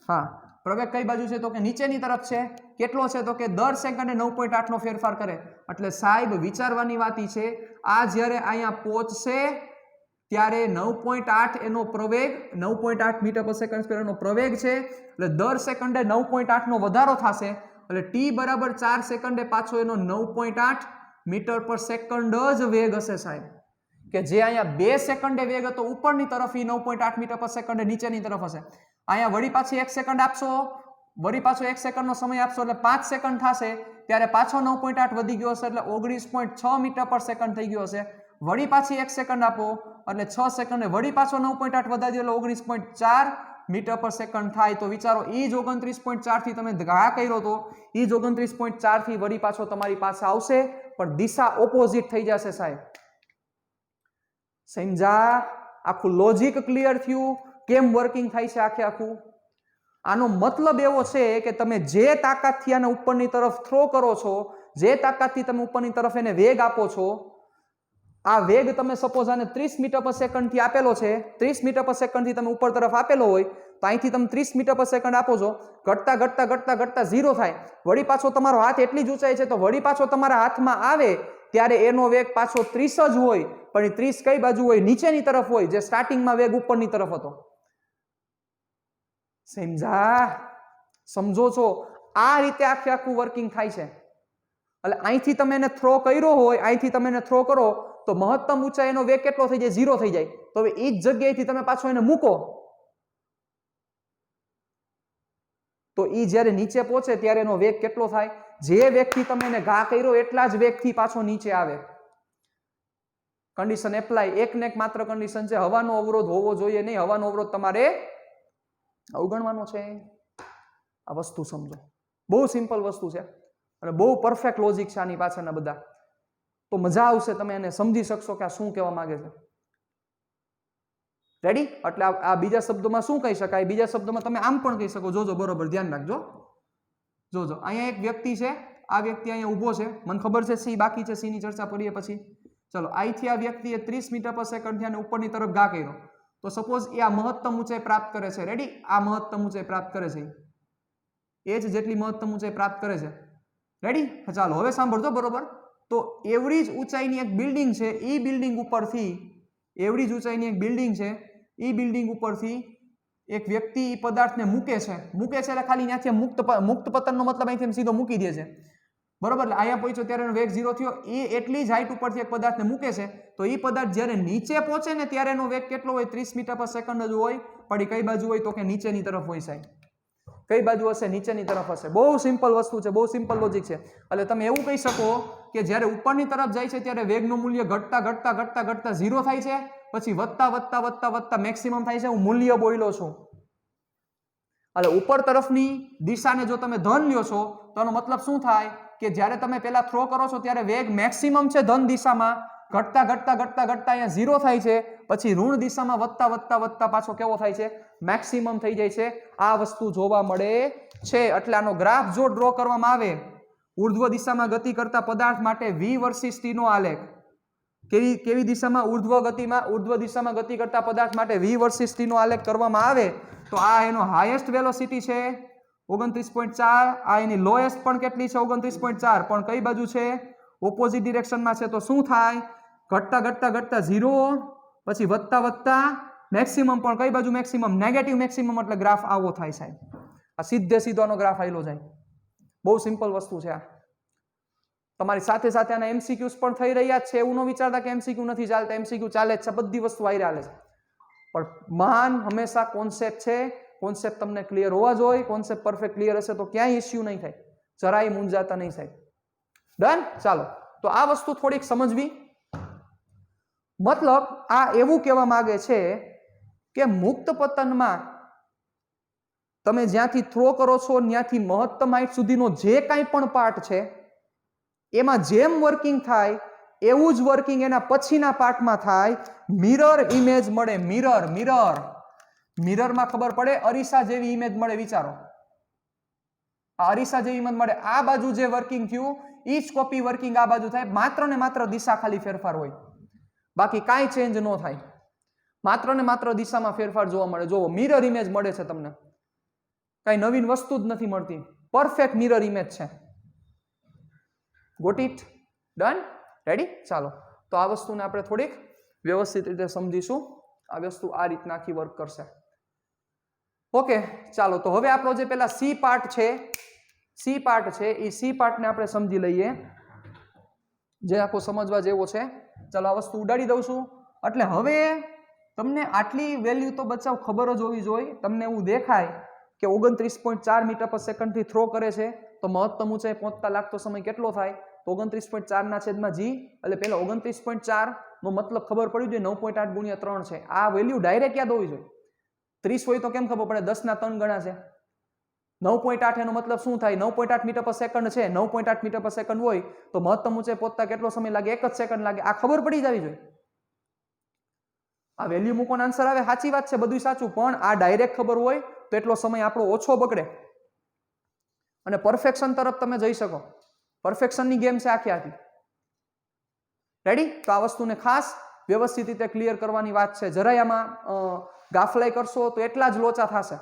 હા, પ્રવેગ કઈ બાજુ છે તો કે નીચેની તરફ છે. કેટલો છે તો કે દર સેકન્ડે 9.8 નો ફેરફાર કરે. એટલે સાહેબ વિચારવાની વાત ઈ છે, આ જ્યારે અહીંયા પહોંચશે ત્યારે 9.8 એનો પ્રવેગ, 9.8 મીટર પર સેકન્ડ સ્ક્વેર એનો પ્રવેગ છે. એટલે દર સેકન્ડે 9.8 નો વધારો થશે. એટલે t બરાબર 4 સેકન્ડે પાછો એનો 9.8 મીટર પર સેકન્ડ જ વેગ હશે સાહેબ. કે જે અહીંયા 2 સેકન્ડે વેગ હતો ઉપરની તરફ, એ 9.8 મીટર પર સેકન્ડે નીચેની તરફ હશે. અહીંયા વળી પાછી 1 સેકન્ડ આપશો, વળી પાછો 1 સેકન્ડનો સમય આપશો એટલે 5 સેકન્ડ થશે. ત્યારે પાછો 9.8 વધી ગયો હશે એટલે 19.6 મીટર પર સેકન્ડ થઈ ગયો હશે. વળી પાછી 1 સેકન્ડ આપો એટલે 6 સેકન્ડે વળી પાછો 9.8 વધારી દો એટલે 19.4 મીટર પર સેકન્ડ થાય. તો વિચારો, એ જ 29.4 થી તમે ઘા કર્યો તો એ જ 29.4 થી વળી પાછો તમારી પાસે આવશે, પણ દિશા ઓપોઝિટ થઈ જશે સાહેબ. સમજા? આખું લોજિક ક્લિયર થયું? કેમ વર્કિંગ થાય છે આખે આખું? આનો મતલબ એવો છે કે તમે જે તાકાતથી આને ઉપરની તરફ થ્રો કરો છો, જે તાકાતથી તમે ઉપરની તરફ એને વેગ આપો છો, આ વેગ તમે સપોઝ આને 30 મીટર પર સેકન્ડ થી આપેલો છે, 30 મીટર પર સેકન્ડ થી તમે ઉપર તરફ આપેલો હોય તો અહીંથી તમે 30 મીટર પર સેકન્ડ આપો છો, ઘટતા ઘટતા ઘટતા ઘટતા 0 થાય. વળી પાછો તમારો હાથ એટલી જ ઊંચાઈ છે તો વળી પાછો તમારા હાથમાં આવે ત્યારે એનો વેગ પાછો 30 જ હોય. પણ એ 30 કઈ બાજુ હોય? નીચેની તરફ હોય, જે સ્ટાર્ટિંગમાં વેગ ઉપરની તરફ હતો. સમજા? સમજો છો? આ રીતે આખે આખું વર્કિંગ થાય છે. એટલે અહીંથી તમે એને થ્રો કર્યો હોય, અહીંથી તમે એને થ્રો કરો તો મહત્તમ ઊંચાઈનો વેગ કેટલો થઈ જાય? 0 થઈ જાય. તો હવે એ જ જગ્યાએથી તમે પાછો એને મૂકો તો એ જ્યારે નીચે પહોંચે ત્યારે એનો વેગ કેટલો થાય? જે વેગથી તમે એને ઘા કર્યો એટલા જ વેગથી પાછો નીચે આવે. Condition apply. એક ને એક માત્ર કન્ડિશન છે, હવાનો અવરોધ હોવો જોઈએ નહીં. હવાનો અવરોધ તમારે અવગણવાનો છે. આ વસ્તુ સમજો. બહુ સિમ્પલ વસ્તુ છે અને બહુ પરફેક્ટ લોજિક છે આની પાછળના બધા. તો મજા આવશે, તમે એને સમજી શકશો કે આ શું કહેવા માંગે છે. રેડી? એટલે આ બીજા શબ્દોમાં શું કહી શકાય? બીજા શબ્દોમાં તમે આમ પણ કહી શકો. જોજો, બરોબર ધ્યાન રાખજો. જોજો, અહીંયા એક વ્યક્તિ છે, આ વ્યક્તિ અહીંયા ઊભો છે. મને ખબર છે સી બાકી છે, સી ની ચર્ચા કરીએ પછી. ચલો, અહીંથી આ વ્યક્તિએ 30 મીટર પર સેકન્ડ થી આને ઉપરની તરફ ઘા કર્યો. તો સપોઝ એ આ મહત્તમ ઊંચાઈ પ્રાપ્ત કરે છે. રેડી? આ મહત્તમ ઊંચાઈ પ્રાપ્ત કરે છે, એ જ જેટલી મહત્તમ ઊંચાઈ પ્રાપ્ત કરે છે. રેડી? ચાલો હવે સાંભળજો બરોબર. તો એવડી જ ઊંચાઈની એક બિલ્ડિંગ છે, એ બિલ્ડિંગ ઉપરથી, એવડી જ ઊંચાઈની એક બિલ્ડિંગ છે, એ બિલ્ડિંગ ઉપરથી એક વ્યક્તિ એ પદાર્થને મૂકે છે. મૂકે છે એટલે ખાલી ત્યાંથી મુક્ત પતનનો મતલબ અહીંથી સીધો મૂકી દે છે. બરોબર, એટલે અહીંયા પહોંચ્યો ત્યારે એનો વેગ 0 થયો. એ એટલી જ હાઈટ ઉપરથી એક પદાર્થને મૂકે છે તો એ પદાર્થ જ્યારે નીચે પહોંચે ને ત્યારે એનો વેગ કેટલો હોય? 30 મીટર પર સેકન્ડ જ હોય. પણ એ કઈ બાજુ હોય? તો કે નીચેની તરફ હોય સાહેબ. કઈ બાજુ હશે? નીચેની તરફ હશે. બહુ સિમ્પલ વસ્તુ છે, બહુ સિમ્પલ લોજિક છે. એટલે તમે એવું કહી શકો કે જ્યારે ઉપરની તરફ જાય છે ત્યારે વેગનું મૂલ્ય ઘટતા ઘટતા ઘટતા ઘટતા 0 થાય છે, પછી વધતા વધતા વધતા વધતા મેક્સિમમ થાય છે. હું મૂલ્ય બોલ્યો છું. એટલે ઉપર તરફની દિશાને જો તમે ધન લ્યો છો તો એનો મતલબ શું થાય કે જ્યારે તમે પહેલા થ્રો કરો છો ત્યારે વેગ મેક્સિમમ છે ધન દિશામાં, ઘટતા ઘટતા ઘટતા ઘટતા અહીંયા 0 થાય છે, પછી ઋણ દિશામાં વધતા વધતા વધતા પાછો કેવો થાય છે? મેક્સિમમ થઈ જાય છે. આ વસ્તુ જોવા મળે છે. એટલે આનો ગ્રાફ જો ડ્રો કરવામાં આવે, ઉર્ધ્વ દિશામાં ગતિ કરતા પદાર્થ માટે v વર્સિસ t નો આલેખ. કેવી દિશામાં? ઉર્ધ્વ દિશામાં ગતિ કરતા પદાર્થ માટે v વર્સિસ t નો આલેખ કરવામાં આવે તો આ એનો હાઈએસ્ટ વેલોસિટી છે 29.4, આ એની લોએસ્ટ પણ કેટલી છે? 29.4. પણ કઈ બાજુ છે? ઓપોઝિટ ડિરેક્શનમાં છે. તો શું થાય? ઘટતા ઘટતા ઘટતા 0, પછી વધતા વધતા મેક્સિમમ. પણ કઈ બાજુ મેક્સિમમ? Negative maximum. એટલે ગ્રાફ આવો થાય સાહેબ. આ સીધો આનો ગ્રાફ આવેલો જાય. બહુ સિમ્પલ વસ્તુ છે આ. તમારી સાથે સાથે આના એમસીક્યુઝ પણ થઈ રહ્યા જ છે. એવું ન વિચારતા કે એમસીક્યુ નથી ચાલતા. એમસીક્યુ ચાલે જ છે. બધી વસ્તુ આવી હાલે છે. પણ મહાન હંમેશા કોન્સેપ્ટ છે. કોન્સેપ્ટ તમને ક્લિયર હોવા જોઈએ. કોન્સેપ્ટ પરફેક્ટ ક્લિયર હશે તો ક્યાંય ઇશ્યુ નહીં થાય. જરાય મૂંઝાતા નહીં સાહેબ. ડન? ચાલો, તો આ વસ્તુ થોડીક સમજવી. મતલબ આ એવું કહેવા માંગે છે કે મુક્ત પતનમાં તમે જ્યાંથી થ્રો કરો છો ત્યાંથી મહત્તમ હાઈટ સુધીનો જે કાંઈ પણ પાર્ટ છે એમાં જેમ વર્કિંગ થાય એવું જ વર્કિંગ એના પછીના પાર્ટમાં થાય. મિરર ઇમેજ મળે. મિરરમાં ખબર પડે, અરીસા જેવી ઇમેજ મળે. વિચારો, આ અરીસા જેવી ઇમેજ મળે. આ બાજુ જે વર્કિંગ થયું ઈ જ કોપી વર્કિંગ આ બાજુ થાય. માત્ર ને માત્ર દિશા ખાલી ફેરફાર હોય, બાકી કાંઈ ચેન્જ ન થાય. માત્ર ને માત્ર દિશામાં ફેરફાર જોવા મળે. જોવો, મિરર ઇમેજ મળે છે તમને. કઈ નવીન વસ્તુ જ નથી મળતી. પરફેક્ટ મિરર ઇમેજ છે. Got it? ડન? રેડી? ચાલો, તો આ વસ્તુને આપણે થોડીક વ્યવસ્થિત રીતે સમજીશું. આ વસ્તુ આ રીતના આખી વર્ક કરશે. ઓકે, ચાલો, તો હવે આપણો જે પેલા સી પાર્ટ છે એ સી પાર્ટને આપણે સમજી લઈએ, જે આખો સમજવા જેવો છે. ચાલો, આ વસ્તુ ઉડાડી દઉં છું. એટલે હવે તમને આટલી વેલ્યુ તો બચાવ ખબર જ હોવી જોઈએ. તમને એવું દેખાય કે 29.4 મીટર પર સેકન્ડ થી થ્રો કરે છે તો મહત્તમ ઊંચાઈ પહોંચતા લાગતો સમય કેટલો થાય? તો 29.4 ના છેદમાં g. એટલે પેલા 29.4 નો મતલબ ખબર પડી જોઈએ 9.8 ગુણ્યા 3 છે. આ વેલ્યુ ડાયરેક્ટ યાદ હોવી જોઈએ. 30 હોય તો કેમ ખબર પડે? 10 ના 3 ગણા છે. 9.8 એનો મતલબ શું થાય? 9.8 મીટર પર સેકન્ડ છે. 9.8 મીટર પર સેકન્ડ હોય તો મહત્તમ ઊંચાઈ પહોંચતા કેટલો સમય લાગે? 1 જ સેકન્ડ લાગે. આ ખબર પડી જવી જોઈએ. આ વેલ્યુ મૂકવાનો આન્સર આવે. સાચી વાત છે, બધું સાચું. પણ આ ડાયરેક્ટ ખબર હોય તો એટલો સમય આપણો ઓછો બગડે અને પરફેક્શન તરફ તમે જઈ શકો. પરફેક્શનની ગેમ છે આખી. રેડી? તો આ વસ્તુને ખાસ વ્યવસ્થિત રીતે ક્લિયર કરવાની વાત છે. જરાય આમાં ગાફલાઈ કરશો તો એટલા જ લોચા થશે.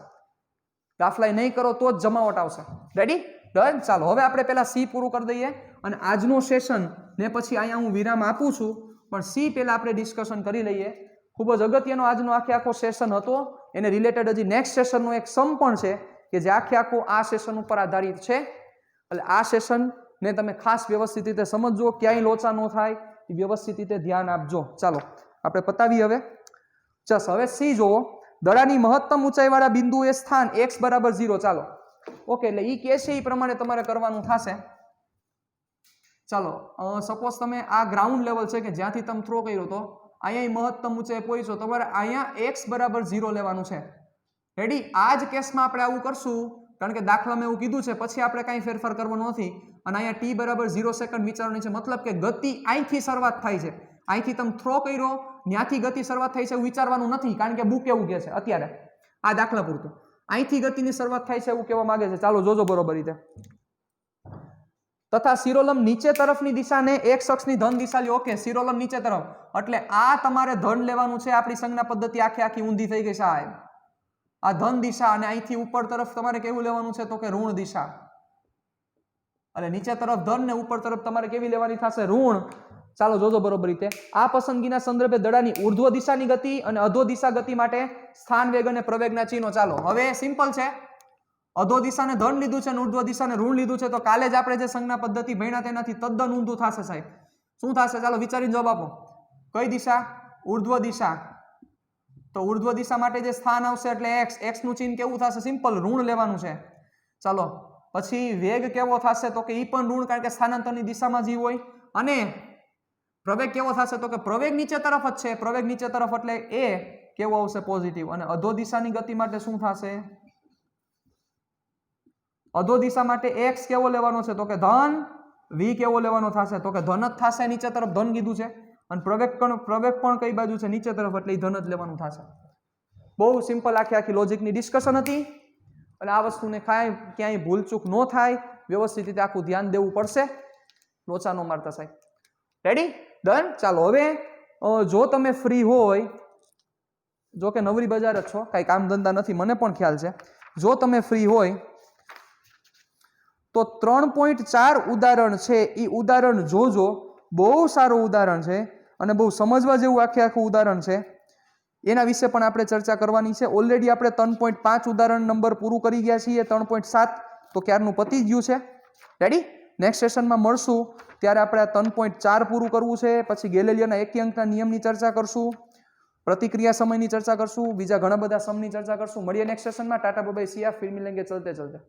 ગાફલાઈ નહીં કરો તો જ જમાવટ આવશે. રેડી? ડન? ચાલો, હવે આપણે પેલા સી પૂરું કરી દઈએ અને આજનો સેશન ને પછી અહીંયા હું વિરામ આપું છું. પણ સી પેલા આપણે ડિસ્કશન કરી લઈએ. ખૂબ જ અગત્યનો આજનો આખો સેશન હતો. એને રિલેટેડ હજી નેક્સ્ટ સેશનનો એક સમ પણ છે કે જે આખો આ સેશન ઉપર આધારિત છે. એટલે આ સેશન ને તમે ખાસ વ્યવસ્થિત રીતે સમજજો, ક્યાંય લોચા ન થાય એ વ્યવસ્થિત રીતે ધ્યાન આપજો. ચાલો, આપણે પતાવી હવે. હવે સી જોવો. દડાની મહત્તમ ઊંચાઈ વાળા બિંદુએ સ્થાન x બરાબર 0. ચાલો, ઓકે, એટલે ઈ કે છે એ પ્રમાણે તમારે કરવાનું થશે. ચાલો, સપોઝ તમે આ ગ્રાઉન્ડ લેવલ છે કે જ્યાંથી તમે થ્રો કર્યો હતો, અહીંયા મહત્તમ ઊંચાઈ પહોંચો, તમારે અહીંયા x બરાબર 0 લેવાનું છે. રેડી? આ જ કેસમાં આપણે આવું કરશું કારણ કે દાખલામાં એવું કીધું છે. પછી આપણે કાંઈ ફેરફાર કરવાનો નથી. અને અહીંયા t બરાબર 0 સેકન્ડ વિચારવાની છે. મતલબ કે ગતિ અહીંથી શરૂઆત થાય છે. અહીંથી તમે થ્રો કર્યો, ત્યાંથી ગતિ શરૂઆત થાય છે એવું વિચારવાનું નથી. કારણ કે બુક એવું કહે છે અત્યારે આ દાખલા પૂરતું અહીંથી ગતિની શરૂઆત થાય છે એવું કહેવા માંગે છે. ચાલો જોજો બરોબર રીતે. તથા શિરોલંબ નીચે તરફની દિશાને x અક્ષની ધન દિશા લ્યો. ઓકે, શિરોલંબ નીચે તરફ એટલે આ તમારે ધન લેવાનું છે. આપણી સંજ્ઞા પદ્ધતિ આખી ઊંધી થઈ ગઈ સાહેબ. આ ધન દિશા અને અહીંથી ઉપર તરફ તમારે કેવું લેવાનું છે? તો કે ઋણ દિશા. એટલે નીચે તરફ ધન ને ઉપર તરફ તમારે કેવી લેવાની થશે? ઋણ. ચાલો જોજો બરોબર રીતે. આ પસંદગીના સંદર્ભે દડાની ઉર્ધ્વ દિશાની ગતિ અને અધો દિશા ગતિ માટે સ્થાન વેગ અને પ્રવેગના ચિહ્નો. ચાલો, હવે સિમ્પલ છે. અધો દિશાને ધન લીધું છે અને ઉર્ધ્વ દિશાને ઋણ લીધું છે, તો કાલે જ આપણે જે સંજ્ઞા પદ્ધતિ ભણ્યા તેનાથી તદ્દન ઊંધું થશે સાહેબ. શું થશે? ચાલો વિચારીને જવાબ આપો. કઈ દિશા? ઉર્ધ્વ દિશા. તો ઉર્ધ્વ દિશા માટે જે સ્થાન આવશે એટલે એક્સ. એક્સ નું ચિહ્ન કેવું થશે? સિમ્પલ, ઋણ લેવાનું છે. ચાલો પછી વેગ કેવો થશે? તો કે ઈ પણ ઋણ, કારણ કે સ્થાનાંતરની દિશામાં જ હોય. અને પ્રવેગ કેવો થશે? તો કે પ્રવેગ નીચે તરફ જ છે. પ્રવેગ નીચે તરફ એટલે એ કેવો આવશે? પોઝિટિવ. અને અધો દિશાની ગતિ માટે શું થશે? અધો દિશા માટે એક્સ કેવો લેવાનો છે? તો કે ધન. વી કેવો લેવાનો થશે? તો કે ધન જ થશે. નીચે તરફ ધન કીધું છે. અને પ્રવેગ પણ કઈ બાજુ છે? નીચે તરફ, એટલે ધન જ લેવાનું થશે. બહુ સિમ્પલ આખી લોજિકની ડિસ્કશન હતી. એટલે આ વસ્તુને ક્યાંય ભૂલચૂક ન થાય, વ્યવસ્થિત રીતે આખું ધ્યાન દેવું પડશે. લોચા ન મારતા સાહેબ. રેડી? ડન. ચાલો હવે જો તમે ફ્રી હોય, જો કે નવરી બજાર જ છો, કાંઈ કામ ધંધા નથી, મને પણ ખ્યાલ છે. જો તમે ફ્રી હોય તો 3.4 ઉદાહરણ છે, એ ઉદાહરણ જોજો. બહુ સારું ઉદાહરણ છે અને બહુ સમજવા જેવું આખું ઉદાહરણ છે. એના વિશે પણ આપણે ચર્ચા કરવાની છે. ઓલરેડી આપણે 3.5 ઉદાહરણ નંબર પૂરું કરી ગયા છીએ. 3.7 તો ક્યારનું પતી ગયું છે. રેડી? નેક્સ્ટ સેશનમાં મળશું ત્યારે આપણે આ 3.4 પૂરું કરવું છે. પછી ગેલેલિયના એકી અંકના નિયમની ચર્ચા કરશું, પ્રતિક્રિયા સમયની ચર્ચા કરશું, બીજા ઘણા બધા સમની ચર્ચા કરશું. મળીએ નેક્સ્ટ સેશનમાં. ટાટા બાય બાય, સિયા, ફિર મિલેંગે ચલતે ચલતે.